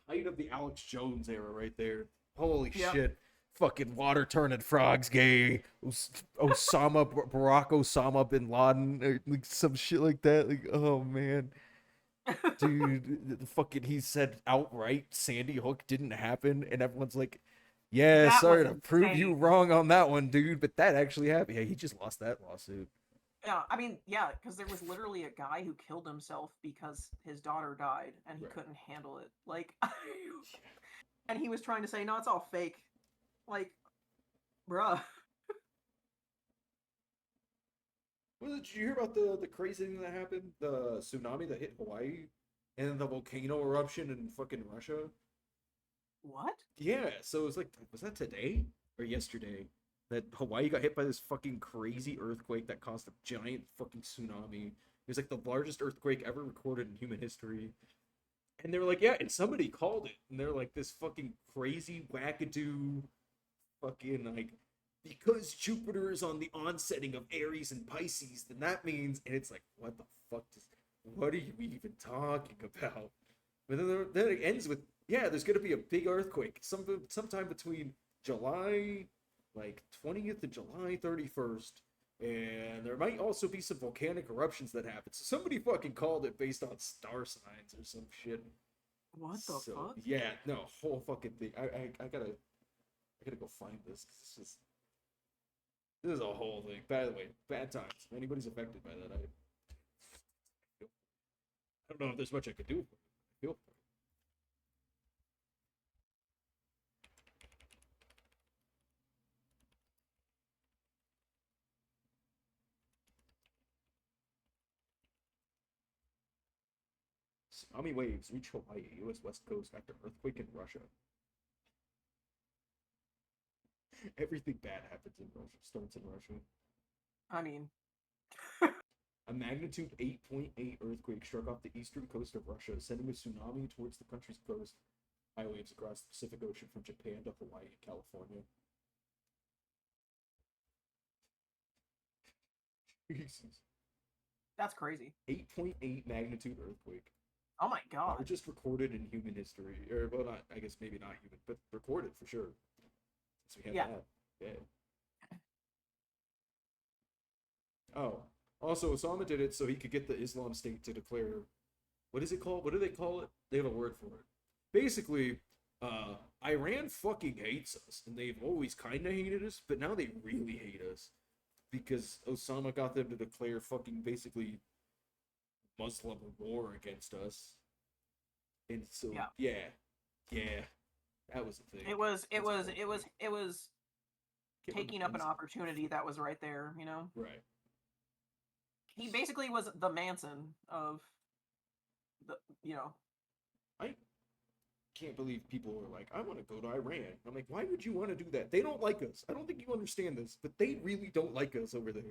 height of the Alex Jones era right there. Holy Yep. shit. Fucking water turning frogs gay. Barack Osama bin Laden, or like some shit like that. Like, oh man. Dude, the fucking he said outright Sandy Hook didn't happen, and everyone's like, yeah, That was sorry to prove you insane. wrong on that one, dude, but that actually happened. Yeah, he just lost that lawsuit. Yeah, I mean, yeah, because there was literally a guy who killed himself because his daughter died and he Right. couldn't handle it. Like, and he was trying to say, no, it's all fake. Like, bruh. Well, did you hear about the crazy thing that happened? The tsunami that hit Hawaii, and then the volcano eruption in fucking Russia. What? Yeah, so it was like, was that today or yesterday that Hawaii got hit by this fucking crazy earthquake that caused a giant fucking tsunami? It was like the largest earthquake ever recorded in human history. And they were like, yeah, and somebody called it, and they're like this fucking crazy wackadoo fucking like because Jupiter is on the onsetting of Aries and Pisces, then that means, and it's like, what the fuck what are you even talking about? But then it ends with, yeah, there's gonna be a big earthquake sometime between July like 20th and July 31st. And there might also be some volcanic eruptions that happen. So somebody fucking called it based on star signs or some shit. What the So fuck? yeah, no, whole fucking thing. I gotta go find this because this is a whole thing. By the way, bad times. If anybody's affected by that, I don't know if there's much I could do. I feel tsunami waves reach Hawaii, U.S. West Coast after earthquake in Russia. Everything bad happens in Russia. Starts in Russia. I mean, A magnitude 8.8 earthquake struck off the eastern coast of Russia, sending a tsunami towards the country's coast. High waves across the Pacific Ocean from Japan to Hawaii and California. Jesus. that's crazy. 8.8 magnitude earthquake. Oh my god. Largest recorded in human history. Or, well, not, I guess maybe not human, but recorded for sure. Since we have Yeah. that. Yeah. Oh. Also, Osama did it so he could get the Islam State to declare. What is it called? What do they call it? They have a word for it. Basically, Iran fucking hates us, and they've always kind of hated us, but now they really hate us because Osama got them to declare fucking basically Muslim war against us. And so, Yeah. yeah, that was the thing. It was it That's was bullshit. it was it was Can't remember taking up an Ben's- opportunity that was right there, you know? Right. He basically was the Manson of the, you know. I can't believe people are like, I want to go to Iran. I'm like, why would you want to do that? They don't like us. I don't think you understand this, but they really don't like us over there.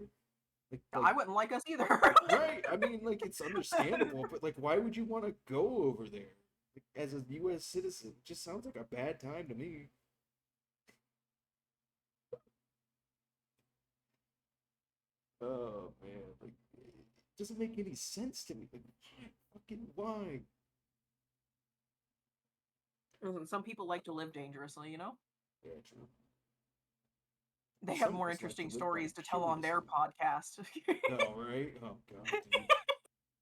I wouldn't like us either. Right. I mean, like, it's understandable, but like, why would you want to go over there like, as a U.S. citizen? It just sounds like a bad time to me. Oh man, like, it doesn't make any sense to me. Like, fucking why? Listen, some people like to live dangerously, you know? Yeah, true. They have Some of more us like to interesting live stories to tell on their vicariously. podcast. No, right? Oh god, dude.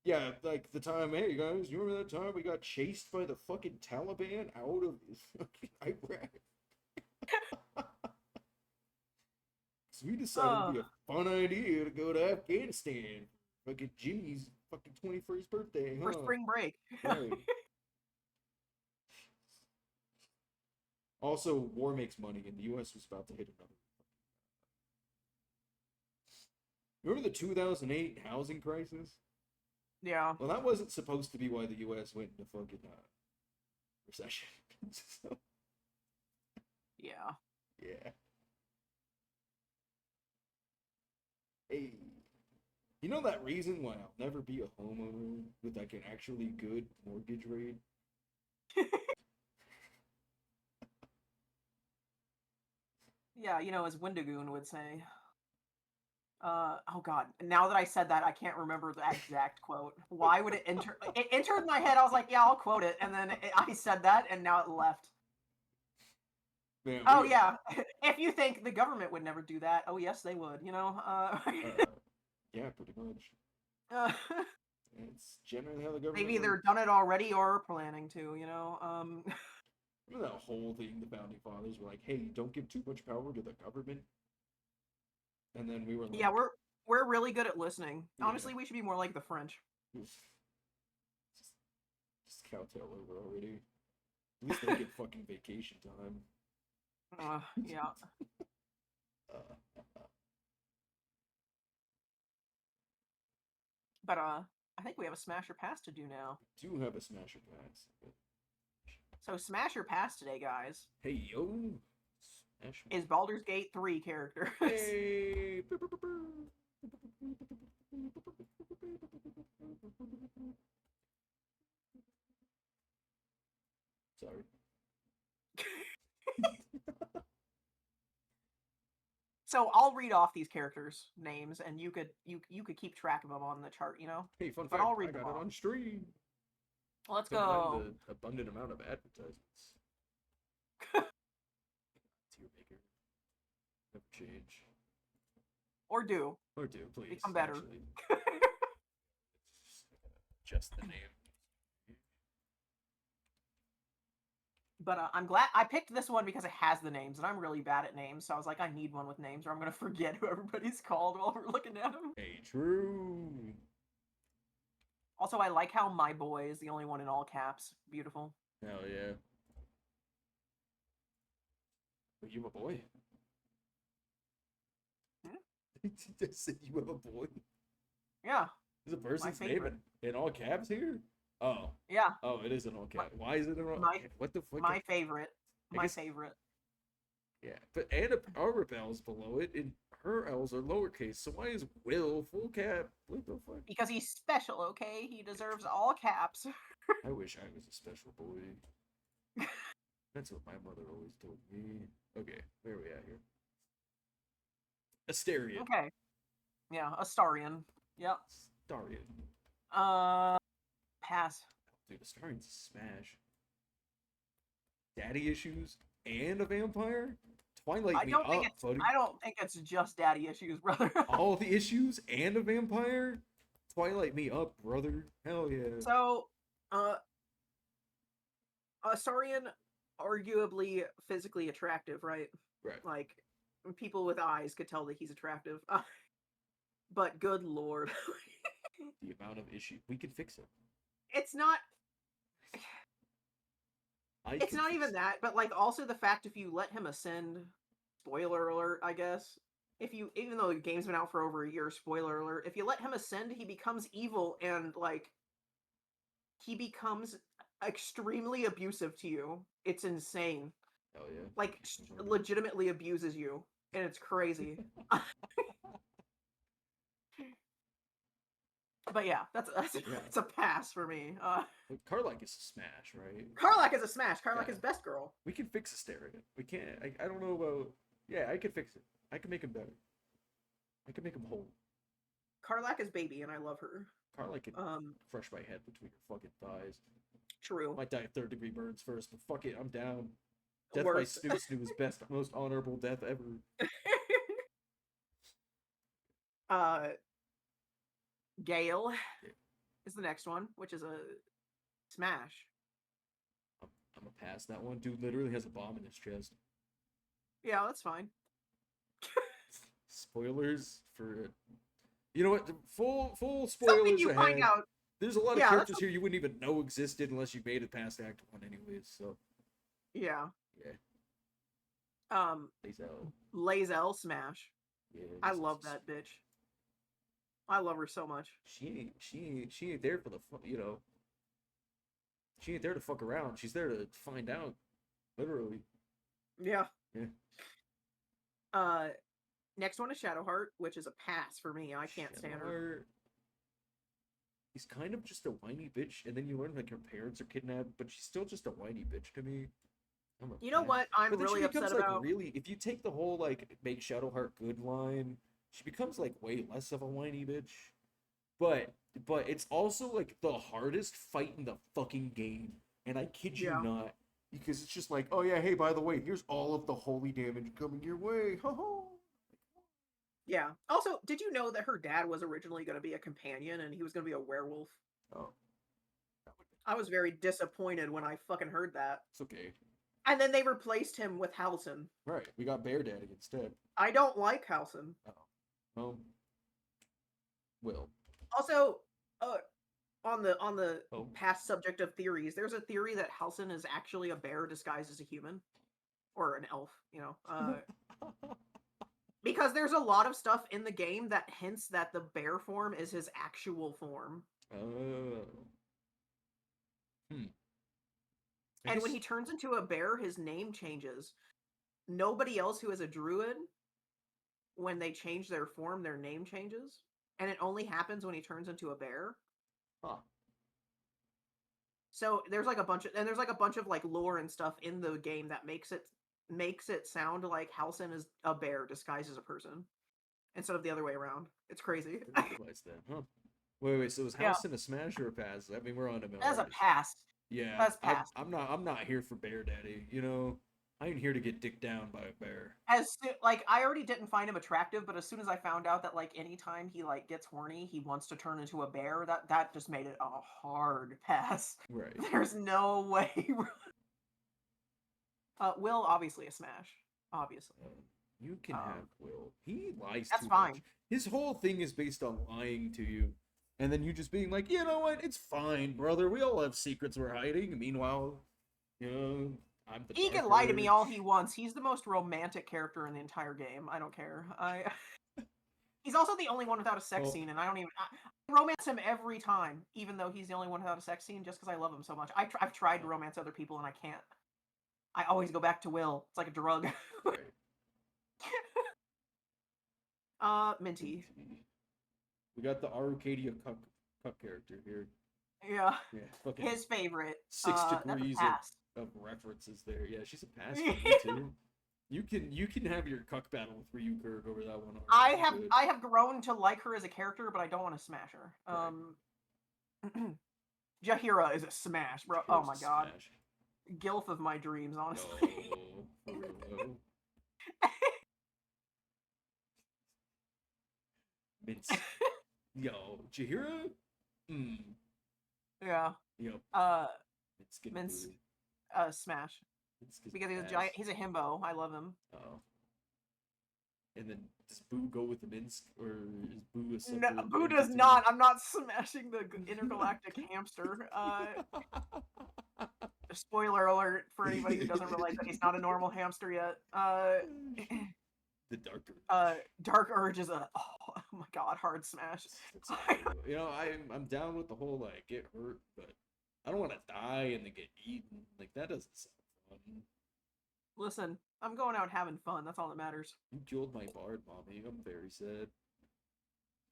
Yeah, like the time, hey guys, you remember that time we got chased by the fucking Taliban out of fucking Iraq? So we decided it'd uh, be a fun idea to go to Afghanistan. Fucking Jimmy's fucking 21st birthday, for huh? spring break. Right. Also, war makes money, and the U.S. was about to hit another. Remember the 2008 housing crisis? Yeah. Well, that wasn't supposed to be why the U.S. went into fucking recession. So, Yeah. yeah. Hey. know that reason why I'll never be a homeowner with like an actually good mortgage rate? Yeah, as Wendigoon would say. Oh god. Now that I said that, I can't remember the exact quote. Why would it enter? It entered my head. I was like, yeah, I'll quote it, and then I said that, and now it left. Man, Oh yeah. If you think the government would never do that, oh yes, they would. yeah, pretty much. Uh, It's generally how the they've government either works. done it already or are planning to. Remember that whole thing the founding fathers were like, "Hey, don't give too much power to the government," and then we were Yeah, like, we're really good at listening. "Yeah, Honestly, we should be more like the French. just, just cowtail over already." At least they get fucking vacation time. Yeah. Uh, But I think we have a smash or pass to do now. do have a smasher pass. So smash or pass today, guys, Hey yo, smash. is Baldur's Gate 3 characters. Hey. Sorry. So I'll read off these characters' names, and you could keep track of them on the chart, Hey, fun But fact, I'll I read them got it off. on stream. Let's Don't mind go. the abundant amount of advertisements. Tier maker. Never change. Or do. Or do, please. Become better. Actually. Just the name. But I'm glad I picked this one because it has the names, and I'm really bad at names. So I was like, I need one with names, or I'm gonna forget who everybody's called while we're looking at them. Hey, true. Also, I like how my boy is the only one in all caps. Beautiful. Hell yeah. Are you a boy? Hmm? Just said you have a boy. Yeah. There's a person's name favorite. in all caps here? Oh. Yeah. Oh, it is in all caps. Why is it in all caps? What the fuck? My favorite. I guess, favorite. Yeah, but Anna Arabelle's below it, and her L's are lowercase. So why is Will full cap? What the fuck? Because he's special, okay? He deserves all caps. I wish I was a special boy. That's what my mother always told me. Okay, where are we at here? Asterion. Okay. Yeah, Astarion. Yep. Astarion. Pass. Dude, Astarion's a smash. Daddy issues and a vampire? Twilight I me don't think up, it's buddy. I don't think it's just daddy issues, brother. All the issues and a vampire? Twilight me up, brother. Hell yeah. So, Astarion, arguably physically attractive, right? Right. Like, people with eyes could tell that he's attractive. But good lord. The amount of issues. We can fix it. It's not I it's can not fix even it. that, but like also the fact if you let him ascend, spoiler alert, I guess. If you even though the game's been out for over a year, spoiler alert, if you let him ascend, he becomes evil and like he becomes extremely abusive to you. It's insane. Hell yeah. Like legitimately abuses you, and it's crazy. But yeah, it's a pass for me. But Karlach is a smash, right? Karlach is a smash. Karlach Yeah. is best girl. We can fix Asterion. We can't. I don't know about. Yeah, I can fix it. I can make him better. I can make him whole. Karlach is baby, and I love her. Karlach can crush my head between her fucking thighs. True. Might die of third-degree burns first, but fuck it, I'm down. Death Worse. by Snoo is best, most honorable death ever. Gale is the next one, which is a smash. I'm gonna pass that one. Dude literally has a bomb in his chest. Yeah, that's fine. Spoilers for. You know what? Full Something spoilers you ahead. find out. There's a lot of Yeah, characters here you wouldn't even know existed unless you made it past Act 1 anyways, so. Yeah. Yeah. Lae'zel. Lae'zel smash. Yeah. I love that bitch. I love her so much. She ain't there for the you know. She ain't there to fuck around. She's there to find out. Literally. Yeah. Yeah. Next one is Shadowheart, which is a pass for me. I can't stand her. he's kind of just a whiny bitch, and then you learn like her parents are kidnapped, but she's still just a whiny bitch to me. I'm a You know fan. what I'm But then she really upset becomes like about? really, if you take the whole like make Shadowheart good line, she becomes like way less of a whiny bitch. But but it's also like the hardest fight in the fucking game, and I kid you Yeah. not, because it's just like, oh yeah, hey, by the way, here's all of the holy damage coming your way. Ho ho. Yeah. Also, did you know that her dad was originally going to be a companion and he was going to be a werewolf? Oh, I was very disappointed when I fucking heard that. it's okay. And then they replaced him with Halson. Right, we got Bear Daddy instead. I don't like Halson. Oh, Will. Also, uh, on the Oh, past subject of theories, there's a theory that Halson is actually a bear disguised as a human or an elf. Because there's a lot of stuff in the game that hints that the bear form is his actual form. oh, hmm. I And when guess he turns into a bear, his name changes. Nobody else who is a druid, when they change their form, their name changes. And it only happens when he turns into a bear. huh. So there's like a bunch of like lore and stuff in the game that makes it sound like Halson is a bear disguised as a person instead of the other way around. It's crazy. Never realized that, huh? Wait. So was Yeah, House in a smash or a pass? I mean, we're on him as a already. pass. Yeah, As pass. I'm not here for Bear Daddy. I ain't here to get dicked down by a bear. Like I already didn't find him attractive, but as soon as I found out that like anytime he like gets horny, he wants to turn into a bear, that just made it a hard pass. Right. There's no way. Will obviously a smash, obviously. You can have Um, Will. He lies that's too much. fine. His whole thing is based on lying to you. And then you just being like, you know what? It's fine, brother. We all have secrets we're hiding. Meanwhile, you know, I'm the He Dark can lie to me all he Urge. wants. He's the most romantic character in the entire game. I don't care. He's also the only one without a sex Well, scene, and I romance him every time, even though he's the only one without a sex scene, just because I love him so much. I've tried to uh, romance other people, and I can't. I always go back to Will. It's like a drug. right. Minty. We got the Arucadia cuck character here. Yeah. Yeah, fucking His favorite. six That's a degrees pass. of references there. Yeah, she's a pass for me too. You can have your cuck battle with Ryukirk over that one. I I'm have good. I have grown to like her as a character, but I don't want to smash her. Right. Jahira is a smash, bro. Oh Here's my a god. smash. Gilf of my dreams, honestly. Yo, for real though. Mince. Yo, Chihira? Hmm. Yeah. Yo, Uh, Mince getting Mince, booed. smash. Mince getting Because he's a ass. giant, he's a himbo. I love him. Oh. And then does Boo go with the Minsk, or is Boo a No, separate Boo does entity? not. I'm not smashing the intergalactic hamster. Spoiler alert for anybody who doesn't realize that he's not a normal hamster yet. The Dark Dark Urge is a oh my god, hard smash. That's okay. I'm down with the whole like get hurt, but I don't want to die and then get eaten. Like that doesn't sound fun. Listen, I'm going out having fun. That's all that matters. You killed my bard, mommy. I'm very sad.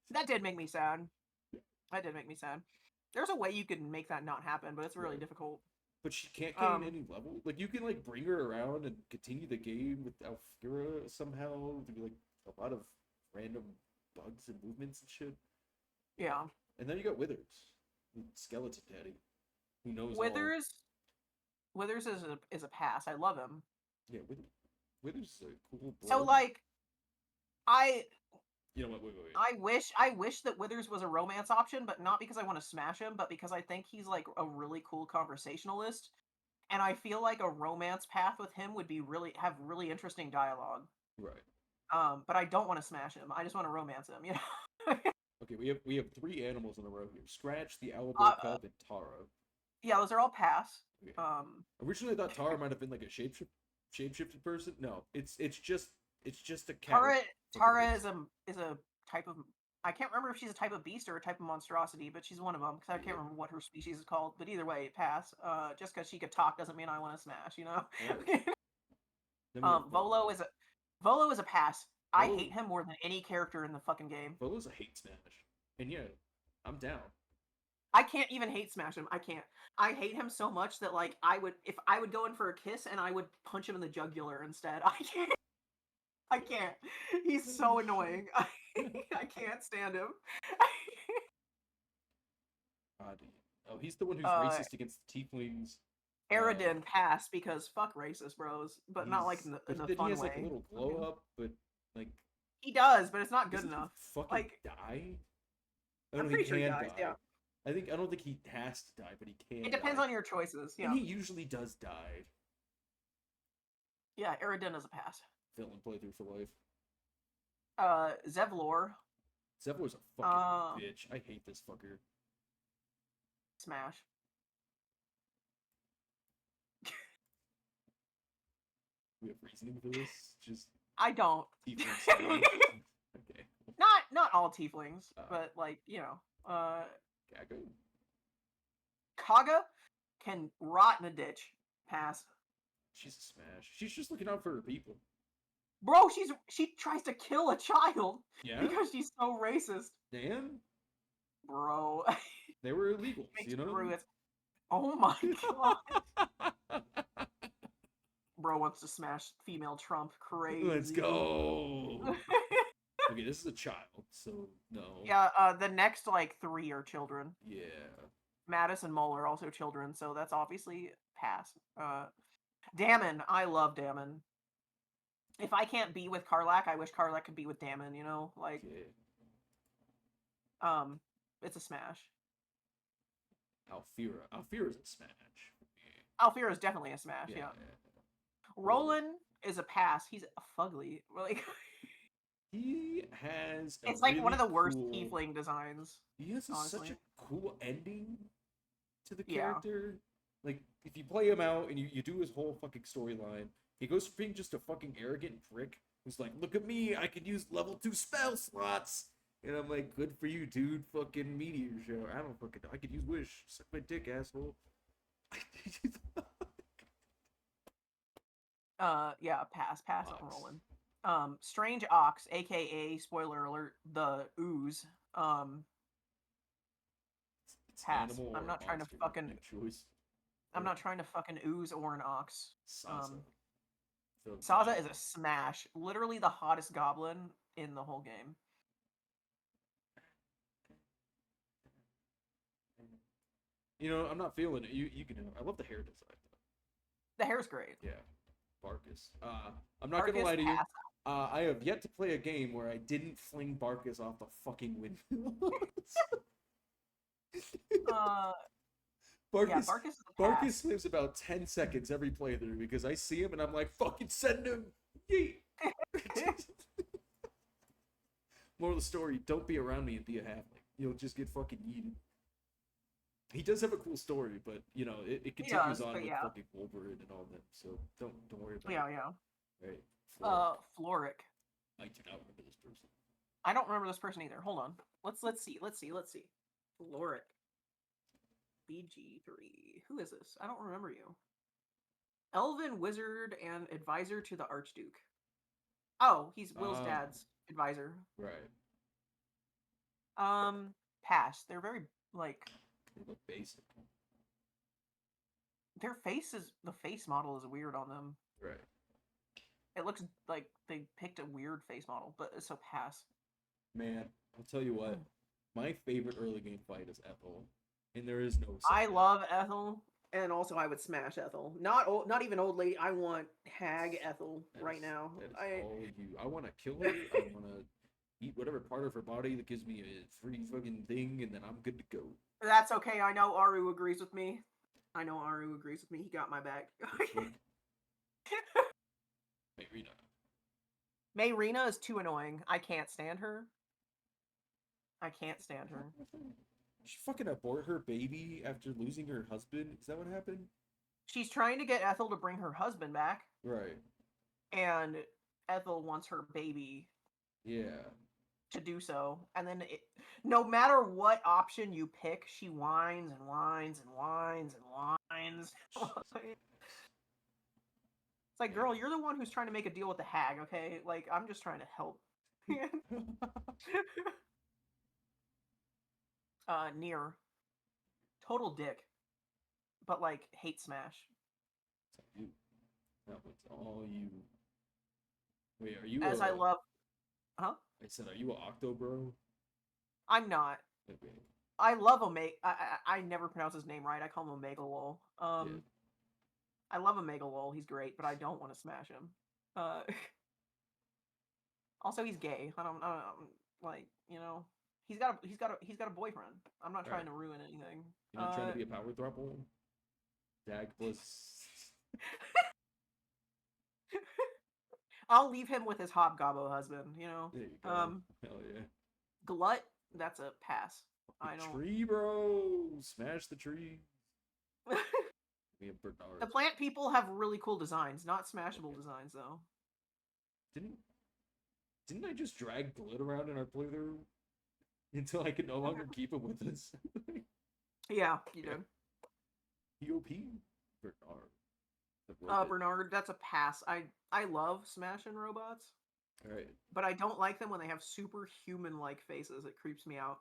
That did make me sad. That did make me sad. There's a way you can make that not happen, but it's really Right. difficult. But she can't gain Um, any level. Like you can like bring her around and continue the game with Alfira somehow. There'd be like a lot of random bugs and movements and shit. yeah. And then you got Withers, Skeleton Daddy, who knows all. Withers Withers is a pass. I love him. Yeah, Withers is a cool So bro. like I You know what? Wait. I wish that Withers was a romance option, but not because I want to smash him, but because I think he's like a really cool conversationalist. And I feel like a romance path with him would be really interesting dialogue. Right. But I don't want to smash him. I just want to romance him, you know? Okay, we have three animals in a row here: Scratch, the uh, Owlbear cub, and Tara. yeah, those are all pass. Okay. Um, Originally, I thought Tara might have been like a shapeshifted person. No, it's just a cat with Tara fucking Tara wings. is a type of I can't remember if she's a type of beast or a type of monstrosity, but she's one of them because I can't Yep. remember what her species is called. But either way, pass. Just because she could talk doesn't mean I want to smash, you know. All right. Then we have Volo Volo. is a Volo is a pass. I Volo hate him more than any character in the fucking game. Volo's a hate smash, and yeah, I'm down. I can't even hate smash him. I can't. I hate him so much that like if I would go in for a kiss and I would punch him in the jugular instead. I can't. I can't. He's so annoying. I can't stand him. God. Oh, he's the one who's uh racist against the tieflings. Aradin passed because fuck racist bros, but not like He's in but the then he fun has like a way. little glow up, but like He does, but it's not good doesn't he enough. fucking Like die? Oh I'm no, he pretty sure he can dies. Yeah, die. I don't think he has to die, but he it can depends die. on your choices. And Yeah, he usually does die. yeah. Aradin is a pass. Villain playthrough for life. Zevlor, Zevlor's a fucking uh, bitch. I hate this fucker. smash. We have reasoning for this? Just I don't. tiefling smash. Okay. Not all tieflings, but like Gaga. Kaga can rot in a ditch. Pass. She's a smash. She's just looking out for her people. Bro, she tries to kill a child Yeah? because she's so racist. Dan? Bro, They were illegals, makes you know? through it. Oh my god. Bro wants to smash female Trump. Crazy. Let's go. Okay, this is a child, so no. Yeah, the next like 3 are children. Yeah. Mattis and Mole are also children, so that's obviously pass. Damon, I love Damon. If I can't be with Karlak, I wish Karlak could be with Damon, you know? Like, Okay. it's a smash. Alfira. Alfira's a smash. Alfira is definitely a smash, yeah. Roland is a pass. He's a fugly. Like, he has it's like really one of the worst cool... tiefling designs. He has honestly. such a cool ending to the Yeah. character. Like, if you play him out and you do his whole fucking storyline, he goes from being just a fucking arrogant prick who's like, look at me, I could use level 2 spell slots. And I'm like, good for you, dude. Fucking meteor show. I could use wish. Suck my dick, asshole. Yeah, pass on Roland. Strange Ox, aka spoiler alert, the ooze. It's Pass. animal I'm or not trying to monster, fucking your choice. I'm not trying to fucking ooze or an ox. Sasa. Saza is a smash. Literally the hottest goblin in the whole game. You know, I'm not feeling it. You can. I love the hair design though. The hair's great. Yeah, Barkus. I'm not gonna lie to you. I have yet to play a game where I didn't fling Barkus off the fucking window. Barkus lives about 10 seconds every playthrough because I see him and I'm like, fucking send him! Yeet! Moral of the story, don't be around me and be a halfling. You'll just get fucking yeeted. He does have a cool story, but, you know, it continues on with fucking Wolverine and all them, so don't worry about it. Yeah. Right. Floric. I do not remember this person. I don't remember this person either. Hold on. Let's see. Floric. BG3. Who is this? I don't remember you. Elven wizard and advisor to the Archduke. Oh, he's Will's dad's advisor. Right. Pass. They're very like they look basic. Their the face model is weird on them. Right. It looks like they picked a weird face model, but it's so pass. Man, I'll tell you what. My favorite early game fight is Ethel. And there is no second. I love Ethel, and also I would smash Ethel. Not even old lady. I want hag Ethel right now. All you. I want to kill her. I want to eat whatever part of her body that gives me a free fucking thing, and then I'm good to go. That's okay. I know Aru agrees with me. He got my back. Mayrina is too annoying. I can't stand her. She fucking abort her baby after losing her husband? Is that what happened? She's trying to get Ethel to bring her husband back. Right. And Ethel wants her baby. Yeah. To do so. And then no matter what option you pick, she whines and whines and whines and whines. It's like, girl, you're the one who's trying to make a deal with the hag, okay? Like, I'm just trying to help. Near. Total dick. But like hate Smash. It's all you. That was all you. Wait, are you As I love, huh? I said, are you a Octo Bro? I'm not. Okay. I love Omega. I never pronounce his name right. I call him Omega Lol. Yeah. I love Omega Lol. He's great, but I don't want to smash him. Uh, also, he's gay. I don't like he's got a boyfriend. I'm not trying Alright. to ruin anything. You're not trying to be a power throuple? Dag plus. I'll leave him with his hobgobbo husband. There you go. Hell yeah. Glut. That's a pass. I don't. Tree, bro. Smash the tree. We have Bernard. The plant people have really cool designs, not smashable designs though. Didn't I just drag Glut around in our playthrough until I could no longer keep him with us? Yeah, you did. POP Bernard. Bernard, that's a pass. I love smashing robots. All right. But I don't like them when they have superhuman like faces. It creeps me out.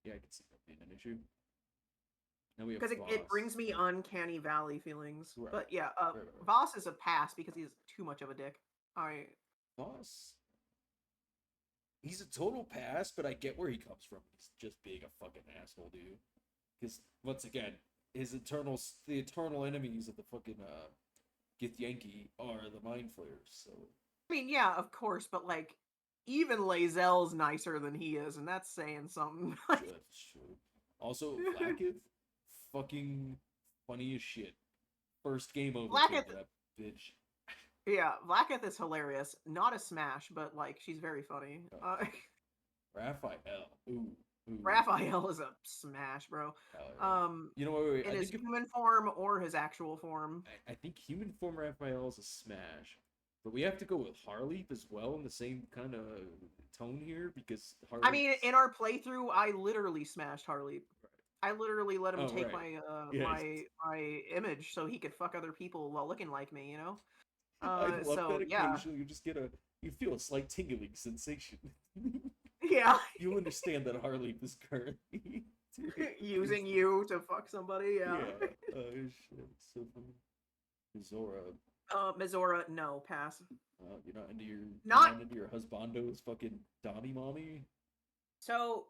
Yeah, I can see that being an issue. Because it brings me uncanny valley feelings. Right. But yeah, right. Voss is a pass because he's too much of a dick. Voss. He's a total pass, but I get where he comes from. He's just being a fucking asshole, dude. Because once again, the eternal enemies of the fucking Githyanki are the Mind Flayers. So I mean, yeah, of course, but like even Lae'zel's nicer than he is, and that's saying something. That's true. Also, Vlaakith, fucking funny as shit. First game over. Vlaakith, that bitch. Yeah, Vlaakith is hilarious. Not a smash, but like she's very funny. Raphael. Ooh. Raphael is a smash, bro. You know, wait. In his human form or his actual form. I think human form Raphael is a smash. But we have to go with Harleap as well in the same kind of tone here because Harleap. I mean, in our playthrough, I literally smashed Harleap. Right. I literally let him take my my image so he could fuck other people while looking like me, you know? I love that occasionally you feel a slight tingling sensation. Yeah. You understand that Harleap is currently using you to fuck somebody, yeah. Oh shit, so funny. Mizora. Mizora, no, pass. You're not into your husbando's fucking Donnie mommy? So,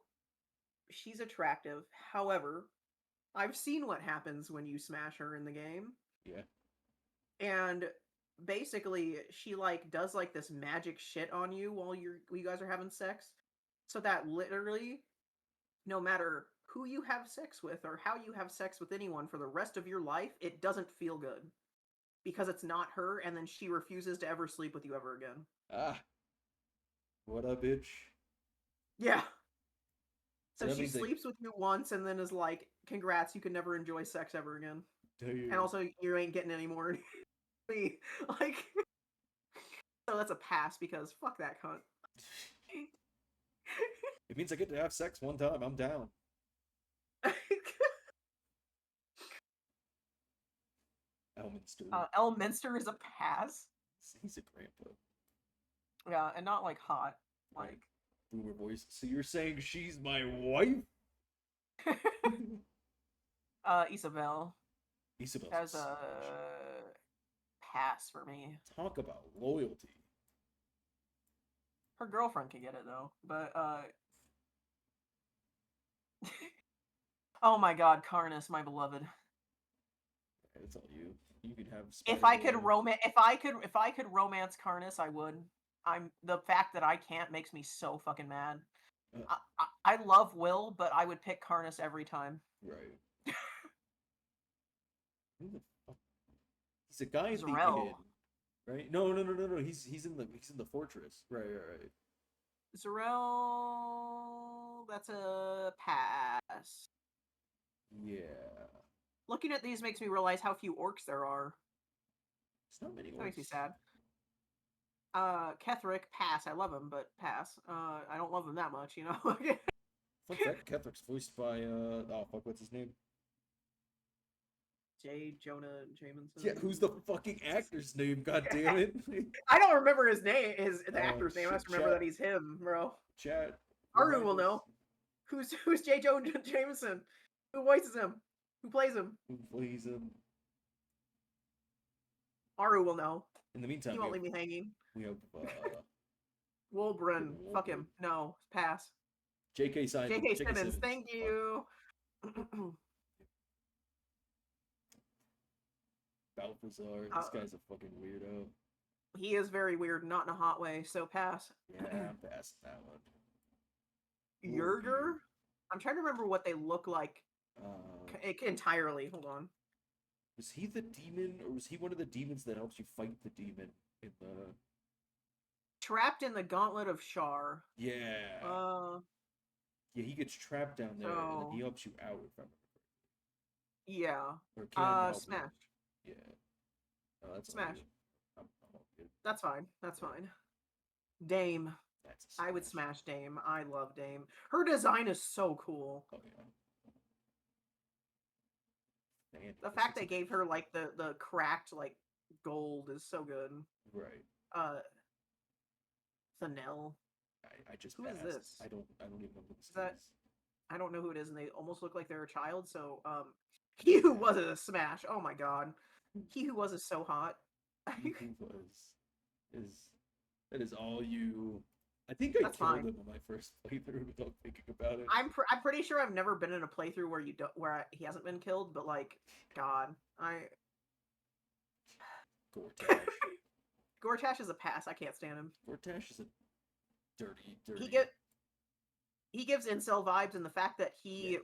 she's attractive. However, I've seen what happens when you smash her in the game. Yeah. And basically, she like does like this magic shit on you while you guys are having sex. So that literally, no matter who you have sex with or how you have sex with anyone for the rest of your life, it doesn't feel good. Because it's not her, and then she refuses to ever sleep with you ever again. Ah. What a bitch. Yeah. So she sleeps with you once, and then is like, congrats, you can never enjoy sex ever again. And also, you ain't getting any more. Like, so that's a pass, because fuck that cunt. It means I get to have sex one time, I'm down. Elminster. Elminster is a pass. He's a grandpa. Yeah, and not like hot. Like boomer voice. So you're saying she's my wife? Isabelle. Isabelle has a pass for me. Talk about loyalty. Her girlfriend can get it though, but oh my god, Karnus, my beloved. It's all you. You could have. If I could romance Karnus, I would. The fact that I can't makes me so fucking mad. I love Will, but I would pick Karnus every time. Right. Who the fuck? He's a guy in the inn, right? No. He's in the fortress. Right. Zarel, that's a pass. Yeah. Looking at these makes me realize how few orcs there are. It's not many orcs. That makes me sad. Ketherick, pass. I love him, but pass. I don't love him that much, you know? Fun fact, Ketherick's voiced by, what's his name? J. Jonah Jameson. Yeah, who's the fucking actor's name? God damn it! I don't remember his name. The actor's name. I just remember that he's him, bro. Chat. Aru will know. Who's J. Jonah Jameson? Who voices him? Who plays him? Who plays him? Aru will know. In the meantime, He won't leave me hanging. we have Wolbrin. Fuck him. No. Pass. J.K. Simmons. J.K. Simmons. Thank you. Balthazar. This guy's a fucking weirdo. He is very weird, not in a hot way, so pass. Yeah, I'm passing that one. Yerger? I'm trying to remember what they look like entirely. Hold on. Was he the demon, or was he one of the demons that helps you fight the demon in the... Trapped in the Gauntlet of Shar. Yeah. Yeah, he gets trapped down there, and then he helps you out, if I remember. Yeah. Or can help Smash. You. Yeah. Oh, that's Smash. I'm all good. That's fine. That's fine. Dame. I would smash Dame. I love Dame. Her design is so cool. Oh, yeah. Man, the fact they gave her, like, the cracked, like, gold is so good. Right. Fennel. I just Who passed. is this? I don't even know who this is. I don't know who it is, and they almost look like they're a child, so, He Who Was a smash. Oh my god. He Who Was is so hot. He Who Was that is all you... I think I killed him in my first playthrough without thinking about it. I'm pretty sure I've never been in a playthrough where he hasn't been killed, but, like, god, Gortash. Gortash is a pass. I can't stand him. Gortash is a dirty. He gives incel vibes, and the fact that he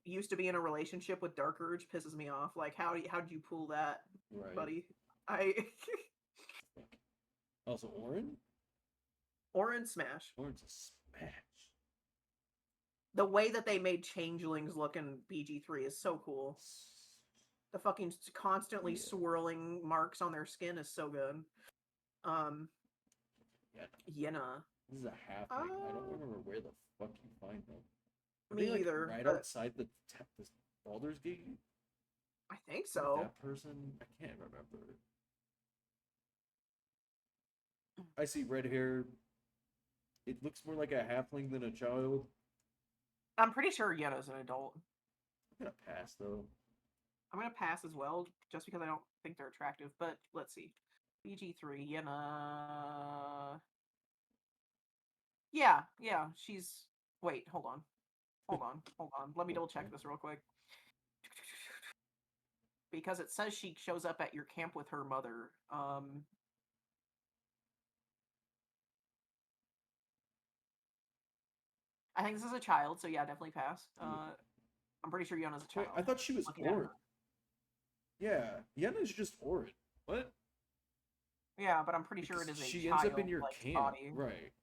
used to be in a relationship with Dark Urge pisses me off. Like, how'd you pull that, buddy? Also, Orin? Orin smash. Orin's a smash. The way that they made changelings look in BG3 is so cool. The fucking constantly swirling marks on their skin is so good. Yenna. This is a halfling. I don't remember where the fuck you find them. Me either. Right outside the Baldur's Gate? I think so. That person? I can't remember. I see red hair. It looks more like a halfling than a child. I'm pretty sure Yenna's an adult. I'm gonna pass, though. I'm gonna pass as well, just because I don't think they're attractive, but let's see. BG3, Yenna... Yeah, she's... Wait, hold on. Let me double check this real quick. Because it says she shows up at your camp with her mother. I think this is a child, so yeah, definitely pass. I'm pretty sure Yenna's a child. Wait, I thought she was Orin. Yeah, Yenna's just Orin. What? Yeah, but I'm pretty sure it is a child. She ends up in your camp, body. Right.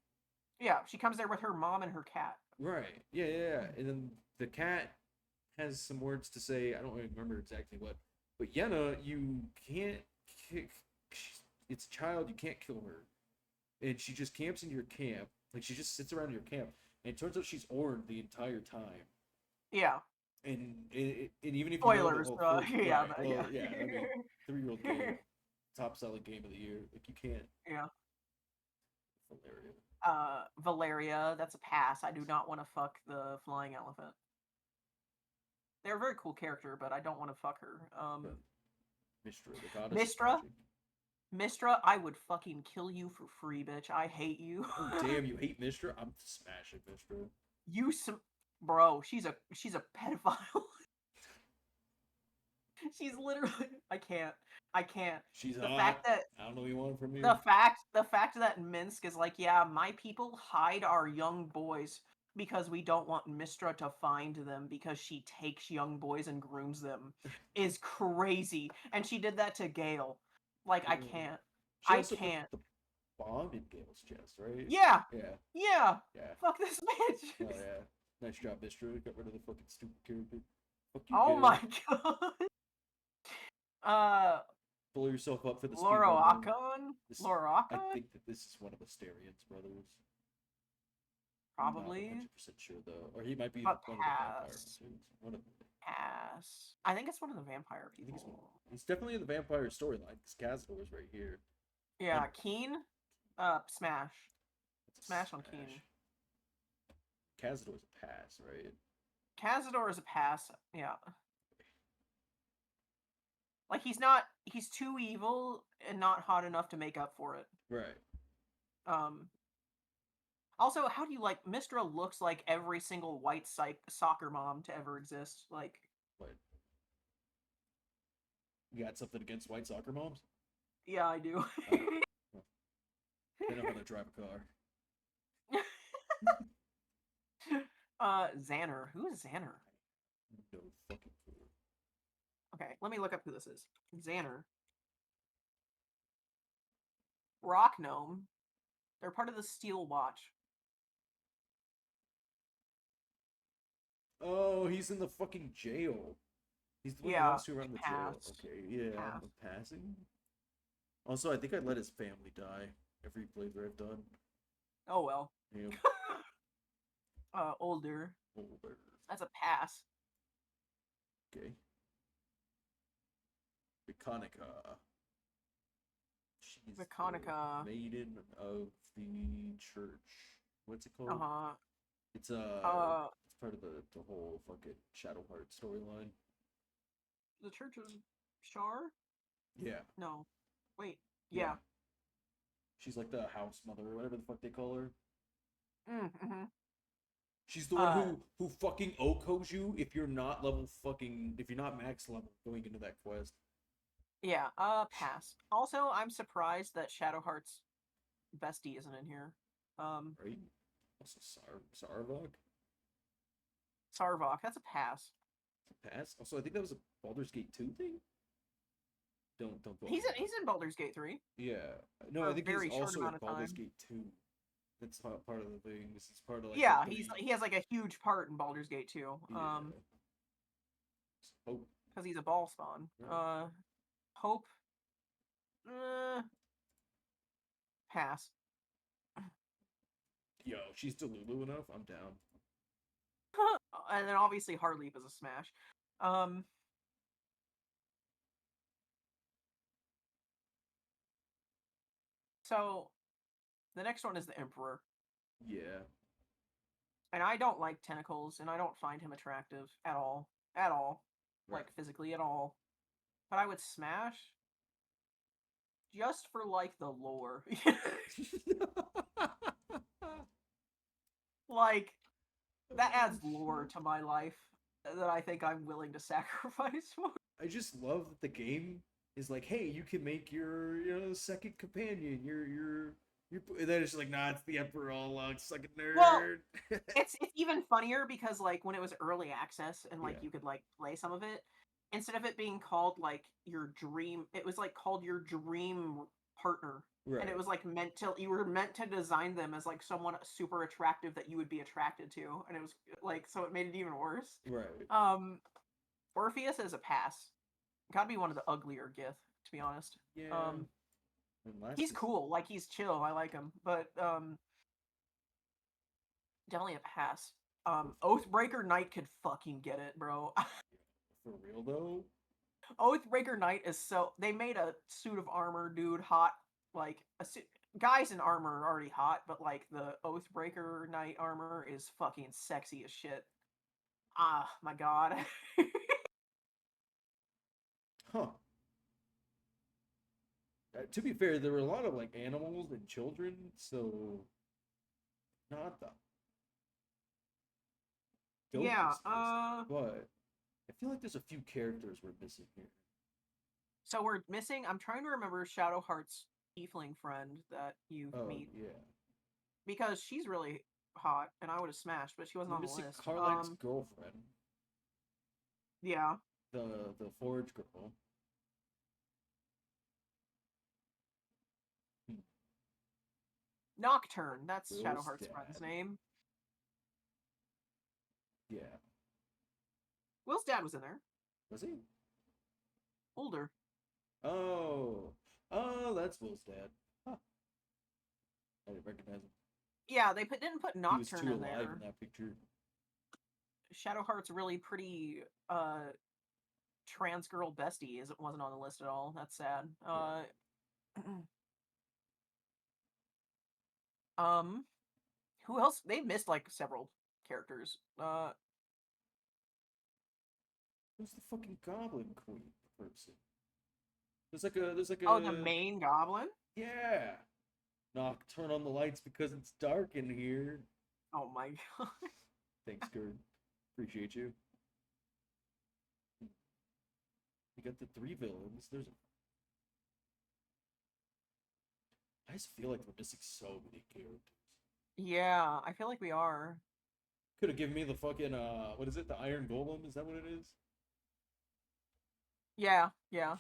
Yeah, she comes there with her mom and her cat. Right. Yeah. And then the cat has some words to say. I don't remember exactly what. But Yenna, you can't kick... It's a child, you can't kill her. And she just camps in your camp. Like, she just sits around your camp. And it turns out she's Orin the entire time. Yeah. And even if spoilers, you know the whole yeah, right, well, yeah. I mean, 3-year-old game, top selling game of the year. Like, you can't. Yeah. Valeria. Valeria, that's a pass. I do not want to fuck the flying elephant. They're a very cool character, but I don't want to fuck her. Mistra, the goddess. Mistra, I would fucking kill you for free, bitch. I hate you. Oh, damn, you hate Mistra? I'm smashing Mistra. Bro, she's a pedophile. She's literally... I can't. She's the hot. Fact that, I don't know what you want from me. The fact that Minsk is like, yeah, my people hide our young boys because we don't want Mistra to find them because she takes young boys and grooms them is crazy. And she did that to Gale. Like, I can't. I can't. The bomb in Gale's chest, right? Yeah. Yeah. Fuck this bitch. Oh, yeah. Nice job, Mistra. Got rid of the fucking stupid character. Fuck you, oh Gale. my god. Pull yourself up for the Loroakon? I think that this is one of Astarion's brothers. Probably. I'm not 100% sure, though. Or he might be one of the vampire dudes. Pass. I think it's one of the vampire people. He's definitely in the vampire storyline. This Cazador's right here. Yeah, Keen? Smash. Smash on Keen. Cazador's a pass, right? Cazador is a pass. Yeah. Like he's too evil and not hot enough to make up for it. Right. Um Also, how do you like Mistra looks like every single white soccer mom to ever exist. Like But you got something against white soccer moms? yeah, I do. Oh, well, they know how to drive a car. Xander. Who is Xander? No fucking clue. Okay, let me look up who this is. Xander. Rock Gnome. They're part of the Steel Watch. Oh, he's in the fucking jail. He's the one who Yeah, wants to run the jail. pass. Okay, yeah, Pass. I'm passing. Also, I think I let his family die every playthrough I've done. Oh well. Yeah, Older. older. That's a pass. Okay. Viconica. She's Viconica. the maiden of the church. What's it called? Uh-huh. It's Uh, it's part of the whole fucking Shadowheart storyline. the Church of Shar? Yeah, No. Wait. yeah. Yeah. She's like the house mother or whatever the fuck they call her. Mm-hmm. She's the one Uh, who fucking okos you if you're not level fucking if you're not max level going into that quest. yeah, pass. Also, I'm surprised that Shadowheart's bestie isn't in here. Right? Also Sarvok? Sarvok, that's a pass. Pass. Also, I think that was a Baldur's Gate 2 thing. Don't quote me He's on in, he's in Baldur's Gate 3 that. Yeah. No, for I a think he's very short also in amount of Baldur's time. Gate 2. That's part of the thing. This is part of like Yeah, the three. he has like a huge part in Baldur's Gate 2. Yeah. Oh, Because he's a ball spawn. right. Hope. Uh, pass. Yo, she's Delulu enough. I'm down. And then obviously Heartleap is a smash. Um, so the next one is the Emperor. Yeah. And I don't like tentacles, and I don't find him attractive at all. At all. Right. Like, physically at all. But I would smash just for, like, the lore. Like, that adds lore to my life that I think I'm willing to sacrifice for. I just love that the game is like, hey, you can make your second companion. And then it's like, nah, it's the Emperor all along, suck a Well, nerd. it's even funnier because, like, when it was early access and, like, Yeah. you could, like, play some of it, instead of it being called, like, your dream, it was, like, called your dream partner. And it Right. was, like, you were meant to design them as, like, someone super attractive that you would be attracted to. And it was, like, so it made it even worse. Right. Orpheus is a pass. Gotta be one of the uglier Gith, to be honest. Yeah. And last He's is cool, like, he's chill, I like him. But, definitely a pass. Oathbreaker Knight could fucking get it, bro. for real though. Oathbreaker Knight is so. They made a suit of armor, dude, hot. Like, guys in armor are already hot, but, like, the Oathbreaker Knight armor is fucking sexy as shit. Ah, my god. Huh. To be fair, there were a lot of like animals and children, so not the Yeah, dopest list, but I feel like there's a few characters we're missing here. so we're missing. I'm trying to remember Shadowheart's tiefling friend that you Oh meet yeah, because she's really hot, and I would have smashed, but she wasn't we're on the missing list. Karlach's girlfriend, Yeah, the Forge girl. Hmm. Nocturne. That's Will's Shadowheart's friend's dad. name. Yeah, Will's dad was in there. was he? Older. Oh, oh, that's Will's dad. Huh. I didn't recognize him. Yeah, they didn't put He was Nocturne too in alive there. in that picture. Shadowheart's really pretty trans girl bestie wasn't on the list at all. That's sad. Right. Um, who else? They missed like several characters. Who's the fucking Goblin Queen person? There's like Oh, the a main goblin? yeah. Knock, turn on the lights because it's dark in here. Oh my god. Thanks, Gerd. Appreciate you. You got the three villains. I just feel like we're missing so many characters. Yeah, I feel like we are. Could have given me the fucking what is it? The Iron Golem? Is that what it is? Yeah, yeah.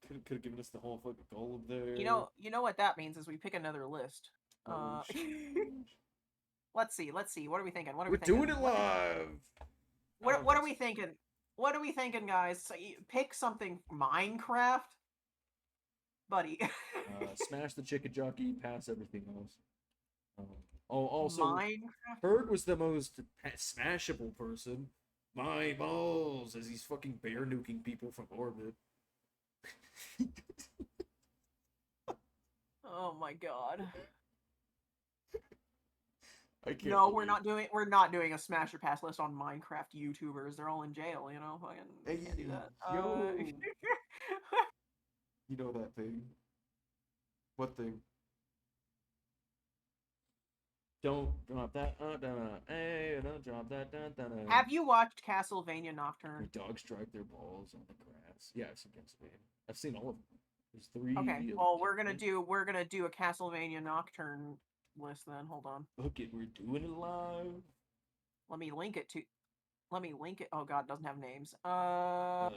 Could have given us the whole fucking golem there. You know what that means is we pick another list. Oh, sheesh. Let's see. What are we thinking? What are We're we thinking? doing it live. What are we thinking? What are we thinking, guys? So pick something. Minecraft, buddy. Smash the chicken jockey, pass everything else. Also, Minecraft. Berg was the most smashable person. My balls, as he's fucking bear nuking people from orbit. Oh my god. I can't. No, we're not doing a smash or pass list on Minecraft YouTubers. They're all in jail, you know. Fucking can't do that. Yo. You know that thing? What thing? Don't drop that. Hey, don't drop that. Have you watched Castlevania Nocturne? Your dogs drag their balls on the grass. Yeah, I've seen Castlevania. I've seen all of them. There's 3. Okay. Well, we're gonna do a Castlevania Nocturne list then. Hold on. Okay, we're doing it live. Let me link it. Oh god, it doesn't have names. Trying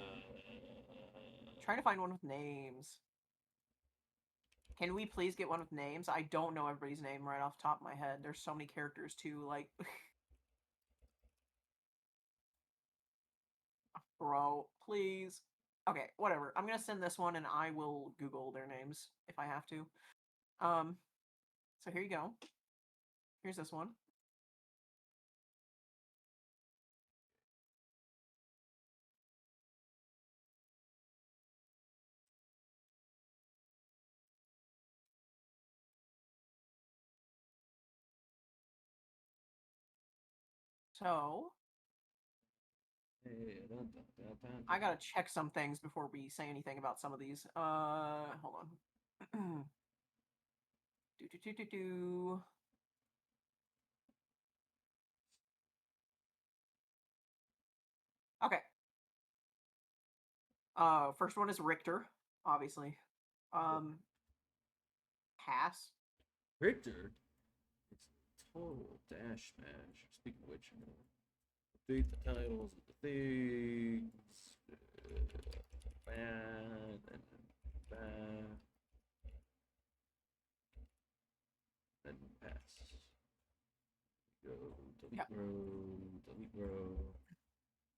to find one with names. Can we please get one with names? I don't know everybody's name right off the top of my head. There's so many characters too, like bro, please. Okay, whatever. I'm gonna send this one and I will Google their names if I have to. So here you go. Here's this one. So I gotta check some things before we say anything about some of these. Hold on. Do. Okay. First one is Richter, obviously. Pass. Richter? It's a total dash smash. Speaking of which, I'm gonna update the titles of the things. Bad and bad. Then pass. Go, delete row.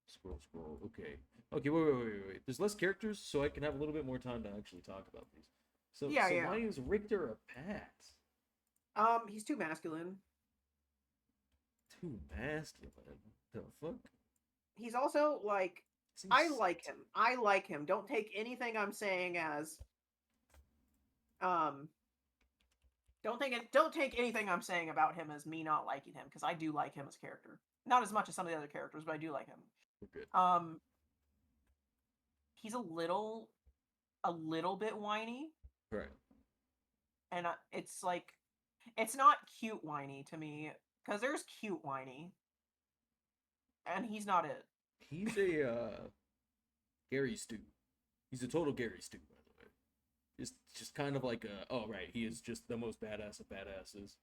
Scroll. Okay. Wait. There's less characters, so I can have a little bit more time to actually talk about these. So why is Richter a pass? He's too masculine. Too masculine. The fuck? He's also like I like him. Don't take anything I'm saying as don't take anything I'm saying about him as me not liking him, because I do like him as a character. Not as much as some of the other characters, but I do like him. We're good. He's a little bit whiny. Right. And it's like it's not cute whiny to me, because there's cute whiny. And he's not it. He's a Gary Stu. He's a total Gary Stu, by the way. Just kind of like he is just the most badass of badasses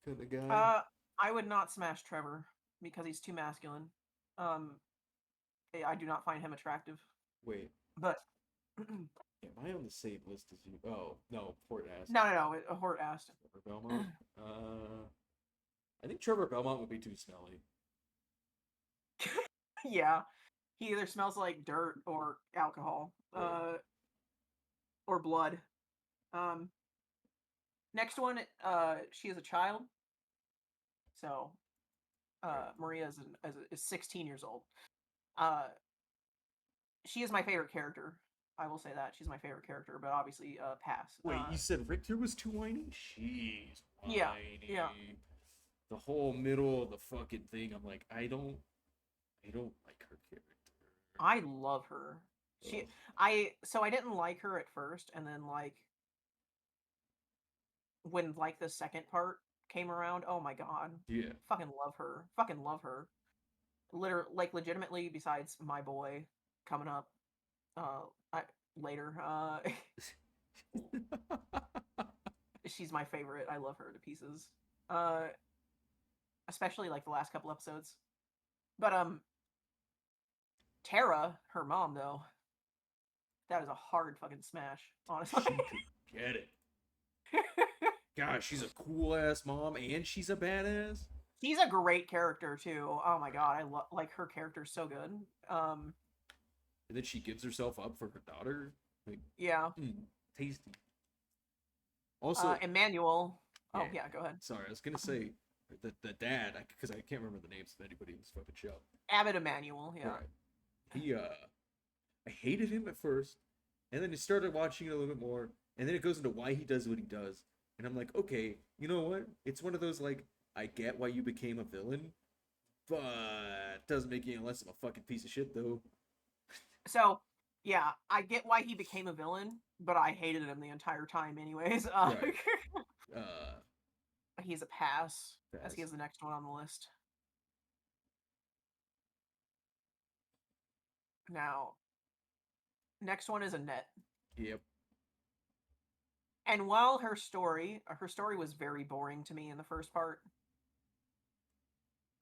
kind of guy. I would not smash Trevor because he's too masculine. I do not find him attractive. Wait. But am I on the same list as you? Oh no, Hort asked. No. Hort asked. Trevor Belmont. I think Trevor Belmont would be too smelly. Yeah, he either smells like dirt or alcohol, or blood. Next one, she is a child. So, Maria is 16 years old. She is my favorite character. I will say that she's my favorite character, but obviously, pass. Wait, you said Richter was too whiny? She's whiny. Yeah. the whole middle of the fucking thing, I'm like, I don't like her character. I love her. Ugh. I didn't like her at first, and then like when like the second part came around, oh my god, Yeah. fucking love her, fucking love her. Literally, like legitimately, besides my boy coming up, uh, I, later, she's my favorite. I love her to pieces. Uh, especially like the last couple episodes. But Tara, her mom though, that is a hard fucking smash, honestly. She could get it. Gosh, she's a cool ass mom and she's a badass. She's a great character too. Oh my Right. god, I love like her character's so good. And then she gives herself up for her daughter. Like, Yeah. tasty. Also, Emmanuel. yeah. Oh yeah, go ahead. Sorry, I was gonna say the dad, because I can't remember the names of anybody in this fucking show. Abbott Emmanuel. Yeah. Right. He I hated him at first, and then I started watching it a little bit more, and then it goes into why he does what he does, and I'm like, okay, you know what? It's one of those like, I get why you became a villain, but doesn't make you any less of a fucking piece of shit though. So yeah, I get why he became a villain, but I hated him the entire time anyways. Right. Uh, He's a pass, as he Pass. is the next one on the list. Now, next one is Annette. Yep. And while her story was very boring to me in the first part,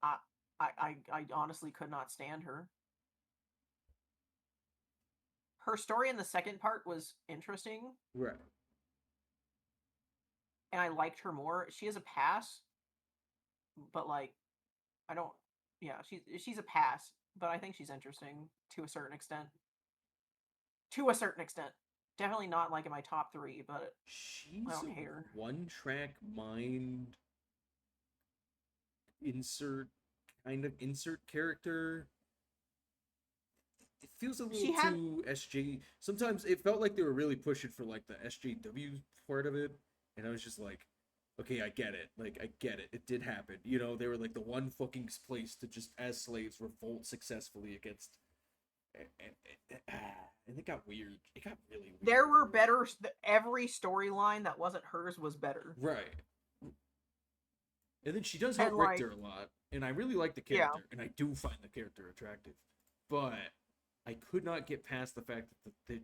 I I honestly could not stand her. Her story in the second part was interesting, Right. and I liked her more. She has a pass, but like I don't. Yeah, she's a pass, but I think she's interesting to a certain extent. To a certain extent, definitely not like in my top three, but I She's don't a hate her. one-track mind insert kind of insert character. It feels a little She had too SJ. Sometimes it felt like they were really pushing for like the SJW part of it, and I was just like, okay, I get it. Like I get it. It did happen. You know, they were like the one fucking place to just as slaves revolt successfully against. And it got weird. It got really weird. there were better. Every storyline that wasn't hers was better, Right. And then she does and help like Richter a lot, and I really like the yeah, character, and I do find the character attractive. But I could not get past the fact that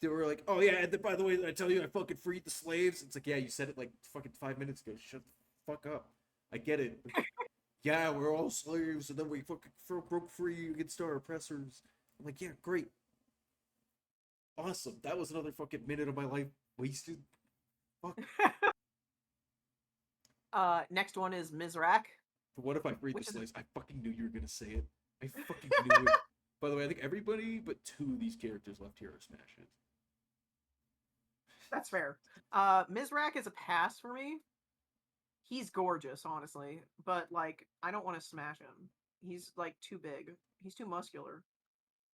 they were like, oh yeah, and then, by the way, I tell you, I fucking freed the slaves. It's like, yeah, you said it like fucking 5 minutes ago. Shut the fuck up. I get it. Yeah, we're all slaves, and then we fucking broke free against our oppressors. I'm like, yeah, great, awesome. That was another fucking minute of my life wasted. Fuck. Next one is Mizrak, But what if I freed the which is slaves? I fucking knew you were gonna say it. I fucking knew it. By the way, I think everybody but two of these characters left here are smashes. that's fair. Mizrak is a pass for me. He's gorgeous, honestly, but like I don't want to smash him. He's like too big. He's too muscular.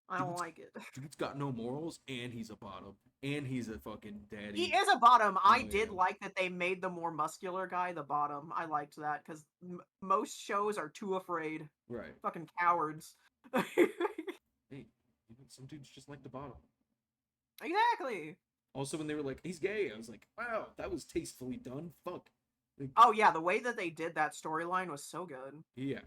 I don't Dude's like it. dude's got no morals, and he's a bottom, and he's a fucking He daddy. is a bottom. Oh I yeah, did like that they made the more muscular guy the bottom. I liked that because most shows are too afraid. right. Fucking cowards. Hey, some dudes just like the bottom. Exactly. Also, when they were like, "He's gay," I was like, "Wow, that was tastefully done." Fuck. Like, Oh yeah, the way that they did that storyline was so good. yeah,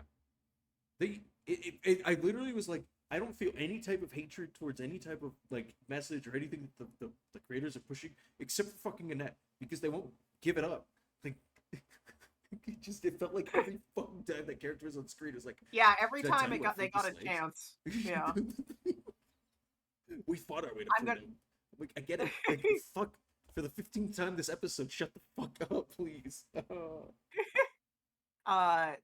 I literally was like, I don't feel any type of hatred towards any type of like message or anything that the creators are pushing, except for fucking Annette, because they won't give it up. Like, it felt like every fucking time that character was on screen, it was like, Yeah, every "Did I tell time you I they freed the got a slaves?" chance. Yeah. We fought our way to I'm gonna freedom. Like, I get it. Like, fuck. For the 15th time this episode, shut the fuck up, please.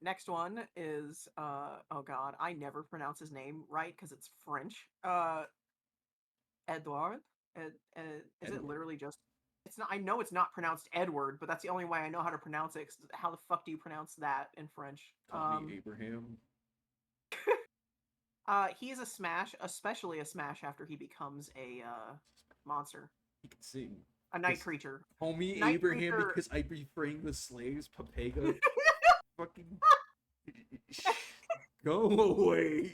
Next one is oh god, I never pronounce his name right because it's French. Edouard. Is it Edward. literally just? It's not. I know it's not pronounced Edward, but that's the only way I know how to pronounce it. 'Cause how the fuck do you pronounce that in French? Call me Abraham. He is a smash, especially a smash after he becomes a monster, He can sing. a night creature. Call me Night Abraham creature. because I be freeing the slaves, Papega. Fucking go away.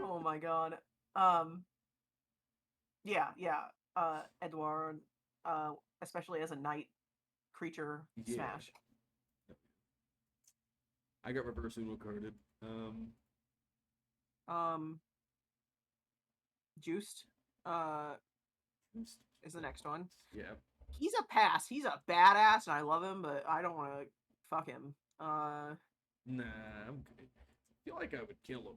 Oh my god. Yeah. Edward, especially as a night creature, Yeah. smash. I got reverse Uno carded. Um, Juiced, uh, is the next one. Yeah. He's a pass. He's a badass, and I love him, but I don't want to fuck him. Nah, I'm good. I feel like I would kill him.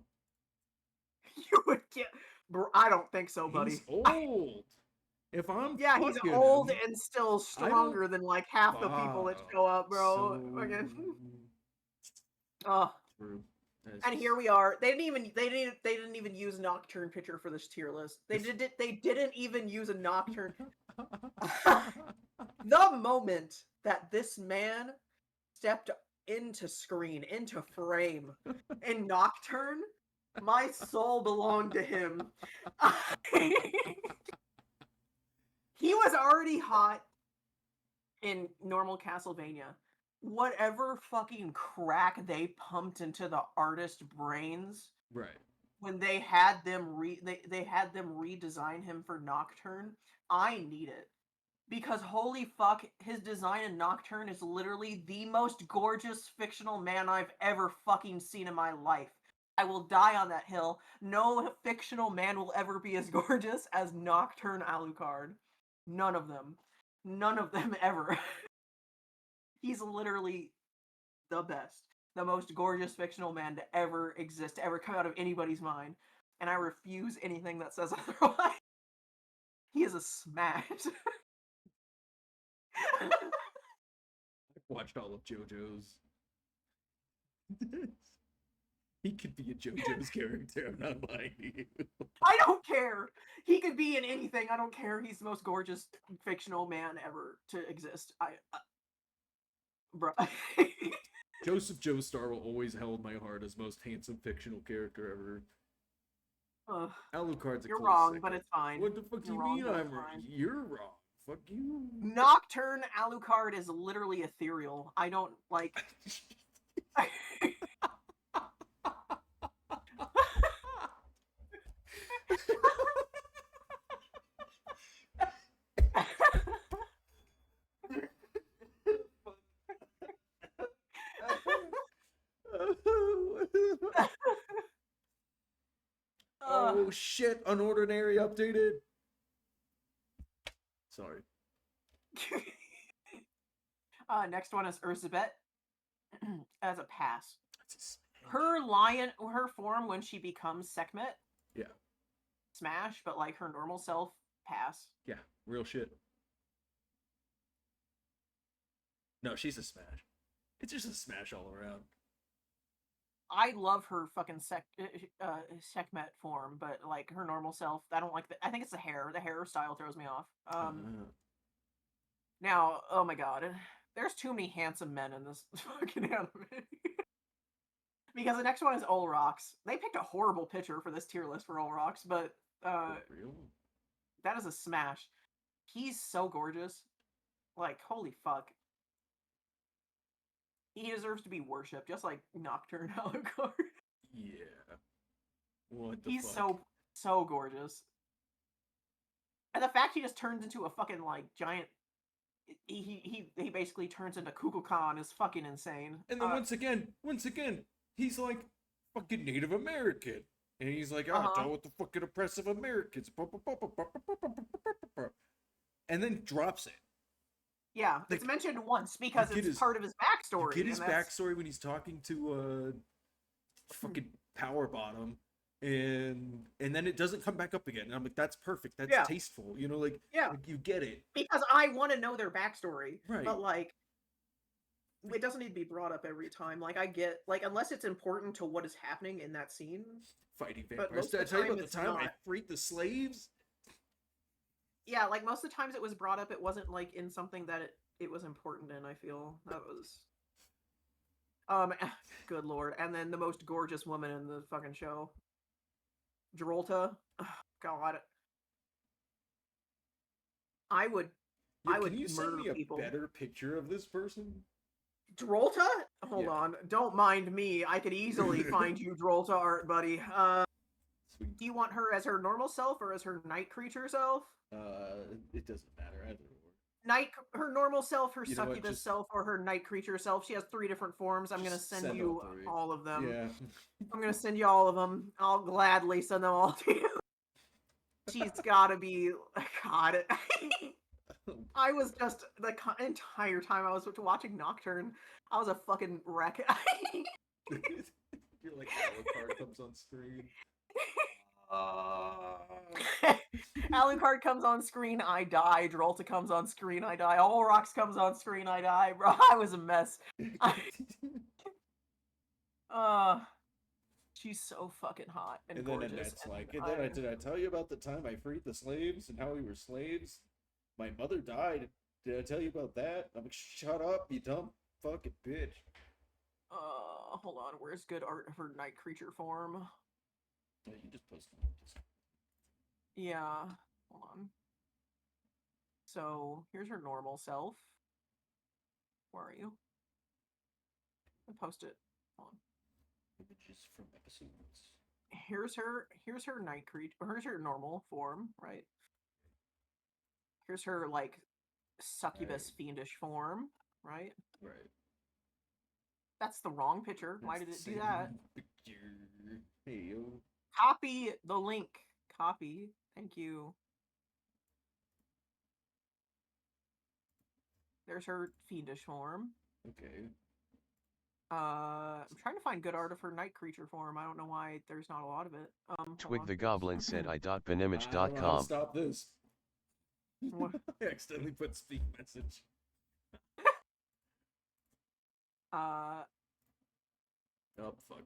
You would get, bro. I don't think so, buddy. He's old. If I'm Yeah, he's fucking old him, and still I don't. stronger than like half the people that show up, bro. So Fucking, oh. true. And here we are. They didn't even use Nocturne picture for this tier list. They didn't even use a Nocturne. The moment that this man stepped into frame in Nocturne, my soul belonged to him. He was already hot in normal Castlevania. Whatever fucking crack they pumped into the artist brains Right. when they had them they had them redesign him for Nocturne, I need it. Because holy fuck, his design in Nocturne is literally the most gorgeous fictional man I've ever fucking seen in my life. I will die on that hill. No fictional man will ever be as gorgeous as Nocturne Alucard. None of them. None of them ever. He's literally the best. The most gorgeous fictional man to ever exist, to ever come out of anybody's mind. And I refuse anything that says otherwise. He is a smash. I've watched all of JoJo's. He could be a JoJo's character. I'm not lying to you. I don't care. He could be in anything. I don't care. He's the most gorgeous fictional man ever to exist. Bro. Joseph Joestar will always hold my heart as most handsome fictional character ever. Alucard's a You're close wrong, second. but it's fine. What the fuck do you mean I'm wrong? You're wrong. Fuck you. Nocturne Alucard is literally ethereal. I don't like. Oh shit, Unordinary updated. Sorry. Next one is Urzabet as a pass. Her form when she becomes Sekhmet. Yeah. Smash, but like her normal self, pass. Yeah, real shit. No, she's a smash. It's just a smash all around. I love her fucking Sekhmet form, but like her normal self, I don't like the. I think it's the hair. The hairstyle throws me off. Now, oh my god, there's too many handsome men in this fucking anime. Because the next one is Olrox. They picked a horrible picture for this tier list for Olrox, but real? that is a smash. He's so gorgeous. Like, holy fuck. He deserves to be worshipped, just like Nocturne Alucard. Yeah. What the He's fuck? so gorgeous. And the fact he just turns into a fucking like giant he basically turns into Kukulkan is fucking insane. And then once again, he's like fucking Native American. And he's like, deal with the fucking oppressive Americans. And then drops it. Yeah, like, it's mentioned once because it's part of his backstory. You get his backstory when he's talking to fucking Power Bottom, and then it doesn't come back up again. And I'm like, that's perfect. That's tasteful. You know, like you get it. Because I want to know their backstory. Right. But like it doesn't need to be brought up every time. Like I get like unless it's important to what is happening in that scene. Fighting vampires. Did I tell you about the time I freed the slaves? Yeah, like most of the times it was brought up, it wasn't like in something that it was important in. I feel that was good lord. And then the most gorgeous woman in the fucking show, Geralta. Oh, God, I would Can you send me a people. better picture of this person? Drolta? Hold Yeah. on. Don't mind me. I could easily find you Drolta art, buddy. Sweet. Do you want her as her normal self or as her night creature self? It doesn't matter either. Her normal self, her You know what? succubus Just self, or her night creature self. She has 3 different forms. I'm gonna send send all you three. all of them. Yeah. I'm gonna send you all of them. I'll gladly send them all to you. She's gotta be. God. I was just the entire time I was watching Nocturne, I was a fucking wreck. You're like Alucard comes on screen. Alucard comes on screen, I die. Drolta comes on screen, I die. Olrox comes on screen, I die. Bro, I was a mess. She's so fucking hot and then gorgeous. Annette's like, and then did I tell you about the time I freed the slaves and how we were slaves? My mother died. Did I tell you about that? I'm like, shut up, you dumb fucking bitch. Hold on. Where's good art of her night creature form? Oh, you just posted it. Yeah. Hold on. So here's her normal self. Where are you? I post it. Hold on. Images from episodes. Here's her night creature. Here's her normal form, right? Here's her like succubus fiendish form, right? Right. That's the wrong picture. Why did it do that? Picture. Hey yo. Copy the link. Copy. Thank you. There's her fiendish form. Okay. I'm trying to find good art of her night creature form. I don't know why there's not a lot of it. Twig the Goblin said I don't know how to i.benimage.com. stop this. What? I accidentally put speak message. Oh fuck.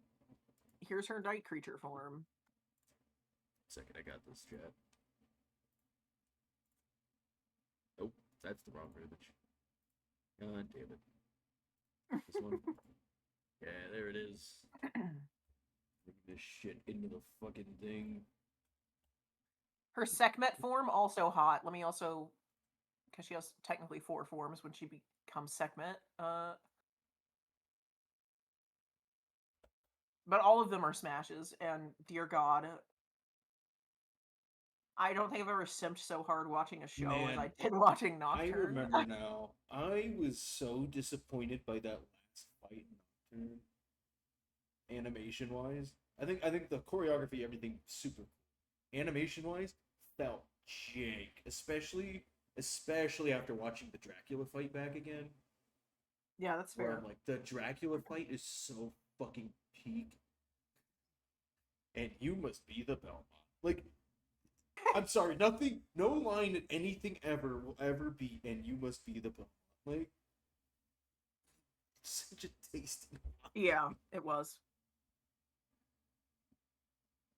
Here's her night creature form. Second, I got this chat. Oh, that's the wrong image. God damn it. This one. Yeah, there it is. Bring this shit into the fucking thing. Her Sekhmet form, also hot. Let me also... Because she has technically 4 forms when she becomes Sekhmet. But all of them are smashes, and dear God... I don't think I've ever simped so hard watching a show as I did watching Nocturne. I remember now. I was so disappointed by that last fight in Nocturne. Animation-wise. I think the choreography, everything, super cool. Animation-wise, felt jank. Especially after watching the Dracula fight back again. Yeah, that's fair. Where I'm like, the Dracula fight is so fucking peak. And you must be the Belmont. Like, I'm sorry, no line in anything ever will ever be, and you must be the Belmont. Like, such a tasty line. Yeah, it was.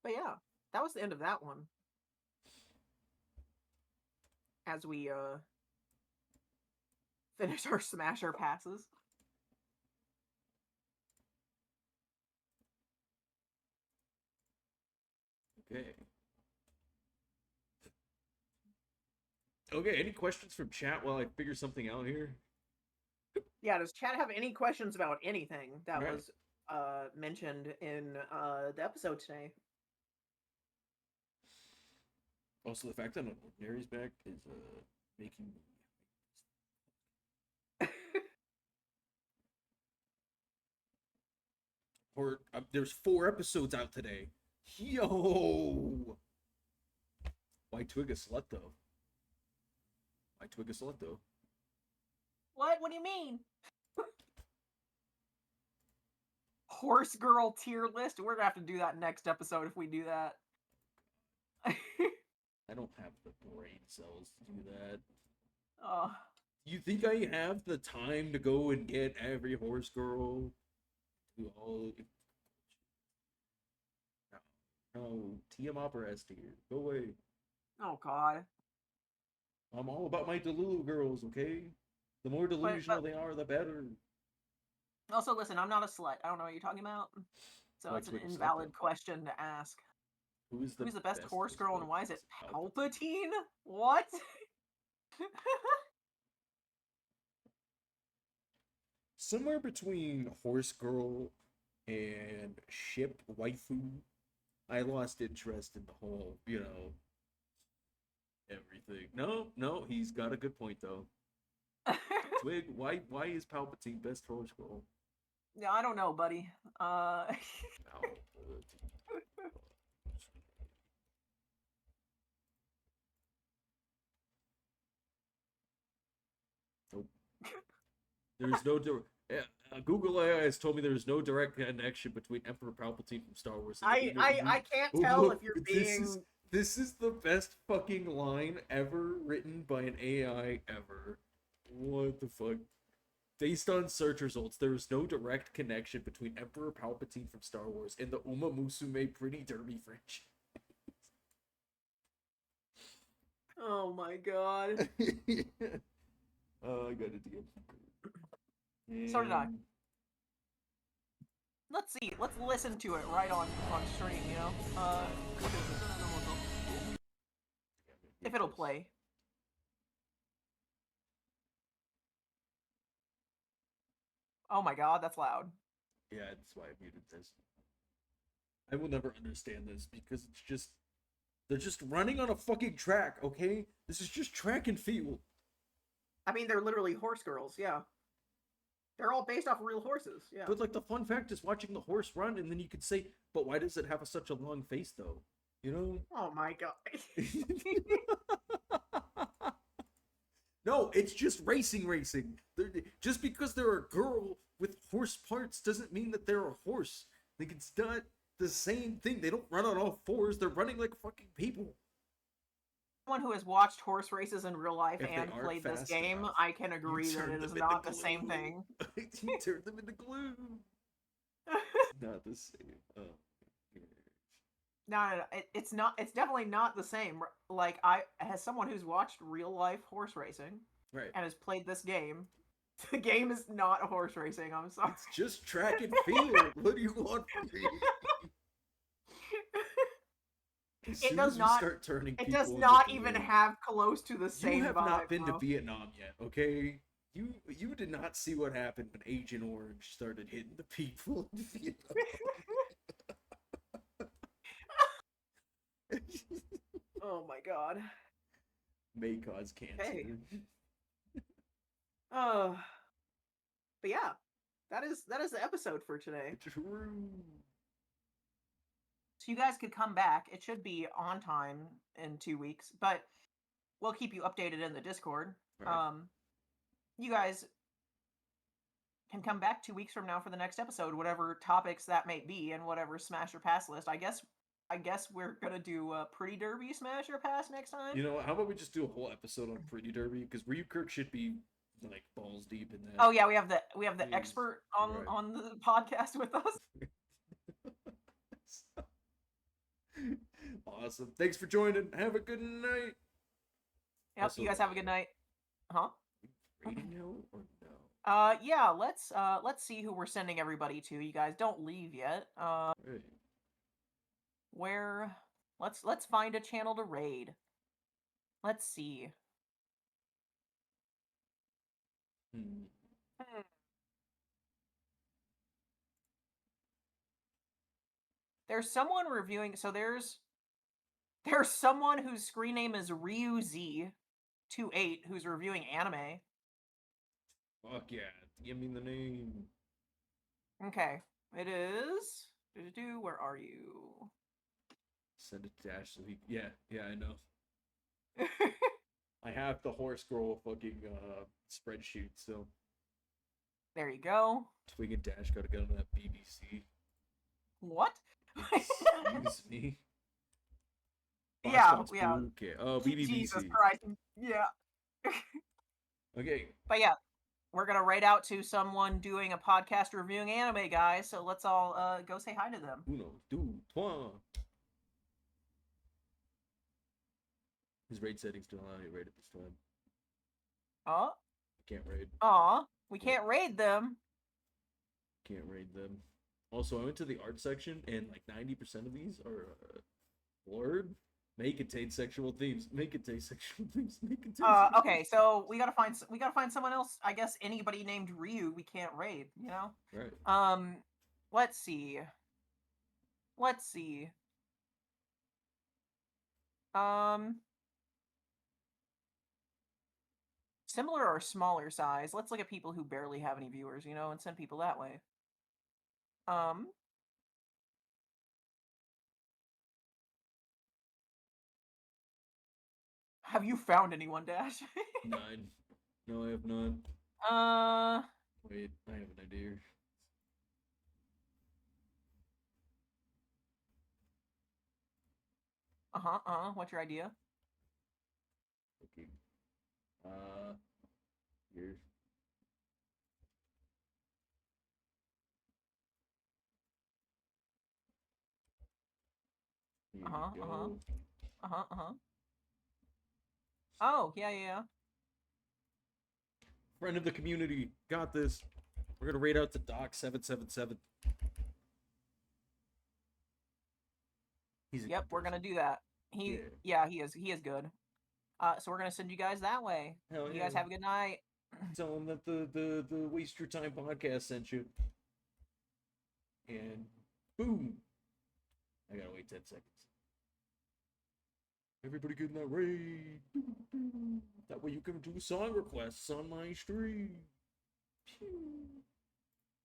But yeah, that was the end of that one. As we, finish our Smasher passes. Okay, any questions from chat while I figure something out here? Yeah, does chat have any questions about anything that was mentioned in the episode today? Also, the fact that Ordinary's back is making or there's 4 episodes out today. Yo, why twig a slut though? Why twig a slut though? What? What do you mean? Horse girl tier list? We're gonna have to do that next episode if we do that. I don't have the brain cells to do that. Oh. You think I have the time to go and get every horse girl? Do all? No, TM Opera S tier. Go away. Oh God. I'm all about my Delulu girls, okay? The more delusional they are, the better. Also, listen, I'm not a slut. I don't know what you're talking about. So it's an invalid question to ask. Who's the best horse girl and why is it Palpatine? What? somewhere between horse girl and ship waifu. I lost interest in the whole, everything. No, he's got a good point though. Twig, why is Palpatine best horse girl? Yeah, I don't know, buddy. Palpatine. Nope. There's no Google AI has told me there's no direct connection between Emperor Palpatine from Star Wars and the I can't Oh, tell look, if you're being. this is the best fucking line ever written by an AI ever. What the fuck? Based on search results, there is no direct connection between Emperor Palpatine from Star Wars and the Uma Musume Pretty Derby franchise. Oh my god. I got a deal. So did I. Let's see. Let's listen to it right on stream. If it'll play. Oh my god, that's loud. Yeah, that's why I muted this. I will never understand this because they're just running on a fucking track, okay? This is just track and field. I mean, they're literally horse girls, yeah. They're all based off real horses, yeah. But like the fun fact is watching the horse run, and then you could say, but why does it have such a long face though? You know? Oh my god. No, it's just racing. Just because they're a girl with horse parts doesn't mean that they're a horse. Like, it's not the same thing. They don't run on all fours. They're running like fucking people. Someone who has watched horse races in real life If they and aren't played this fast game, enough, I can agree that turn it is them not into the same glue. thing. You turn them into glue. Not the same. Oh. No, it's not. It's definitely not the same. Like, as someone who's watched real life horse racing, Right. and has played this game, the game is not horse racing. I'm sorry. It's just track and field. What do you want from me? It does not. Start turning It people does into not glue. even have close to the same. You have vibe, not been though. to Vietnam yet, okay? You did not see what happened when Agent Orange started hitting the people in Vietnam. Oh my god. May cause cancer. Hey. But yeah, that is the episode for today. True. So you guys could come back. It should be on time in 2 weeks, but we'll keep you updated in the Discord. Right. You guys can come back 2 weeks from now for the next episode, whatever topics that may be, and whatever Smash or Pass list. I guess we're gonna do a Pretty Derby Smash or Pass next time. You know, how about we just do a whole episode on Pretty Derby? Because Ryukirk should be like balls deep in that. Oh yeah, we have the Please. expert on Right. on the podcast with us. Awesome. Thanks for joining. Have a good night. Yep, Also, you guys have a good night. Huh? Radio or no? Yeah, let's see who we're sending everybody to. You guys don't leave yet. Right. Where let's find a channel to raid. Let's see. There's someone reviewing, so there's someone whose screen name is RyuZ28 who's reviewing anime. Fuck yeah. Give me the name. Okay. It is where are you? Send it to Dash so he. Yeah, I know. I have the horse girl fucking spreadsheet, so There you go. Twig and Dash gotta get on that BBC. What? Excuse me. Yeah, Box yeah. Okay. Oh, BBC. Jesus Christ. Yeah. Okay. But yeah, we're gonna raid out to someone doing a podcast reviewing anime, guys. So let's all go say hi to them. Uno, deux, trois. His raid settings don't allow me to raid at this time. Oh. I can't raid. Aw, we can't raid them. Can't raid them. Also, I went to the art section, and like 90% of these are blurred. Make it take sexual themes. Make it take sexual themes. Make it take. Okay, so we gotta find someone else. I guess anybody named Ryu we can't raid. You know. Right. Let's see. Let's see. Um, Similar or smaller size. Let's look at people who barely have any viewers, you know, and send people that way. Um, have you found anyone, Dash? 9. No, I have none. uh, Wait, I have an idea. What's your idea? Okay. Here. Here you go. Oh, yeah. Friend of the community, got this. We're gonna raid out to Doc777. He's a Yep, good we're gonna person. do that. Yeah. He is good. So we're gonna send you guys that way. Hell You yeah. guys have a good night. Tell him that the Waste Your Time podcast sent you. And boom. I gotta wait 10 seconds. Everybody get in that raid. That way you can do song requests on my stream. Pew.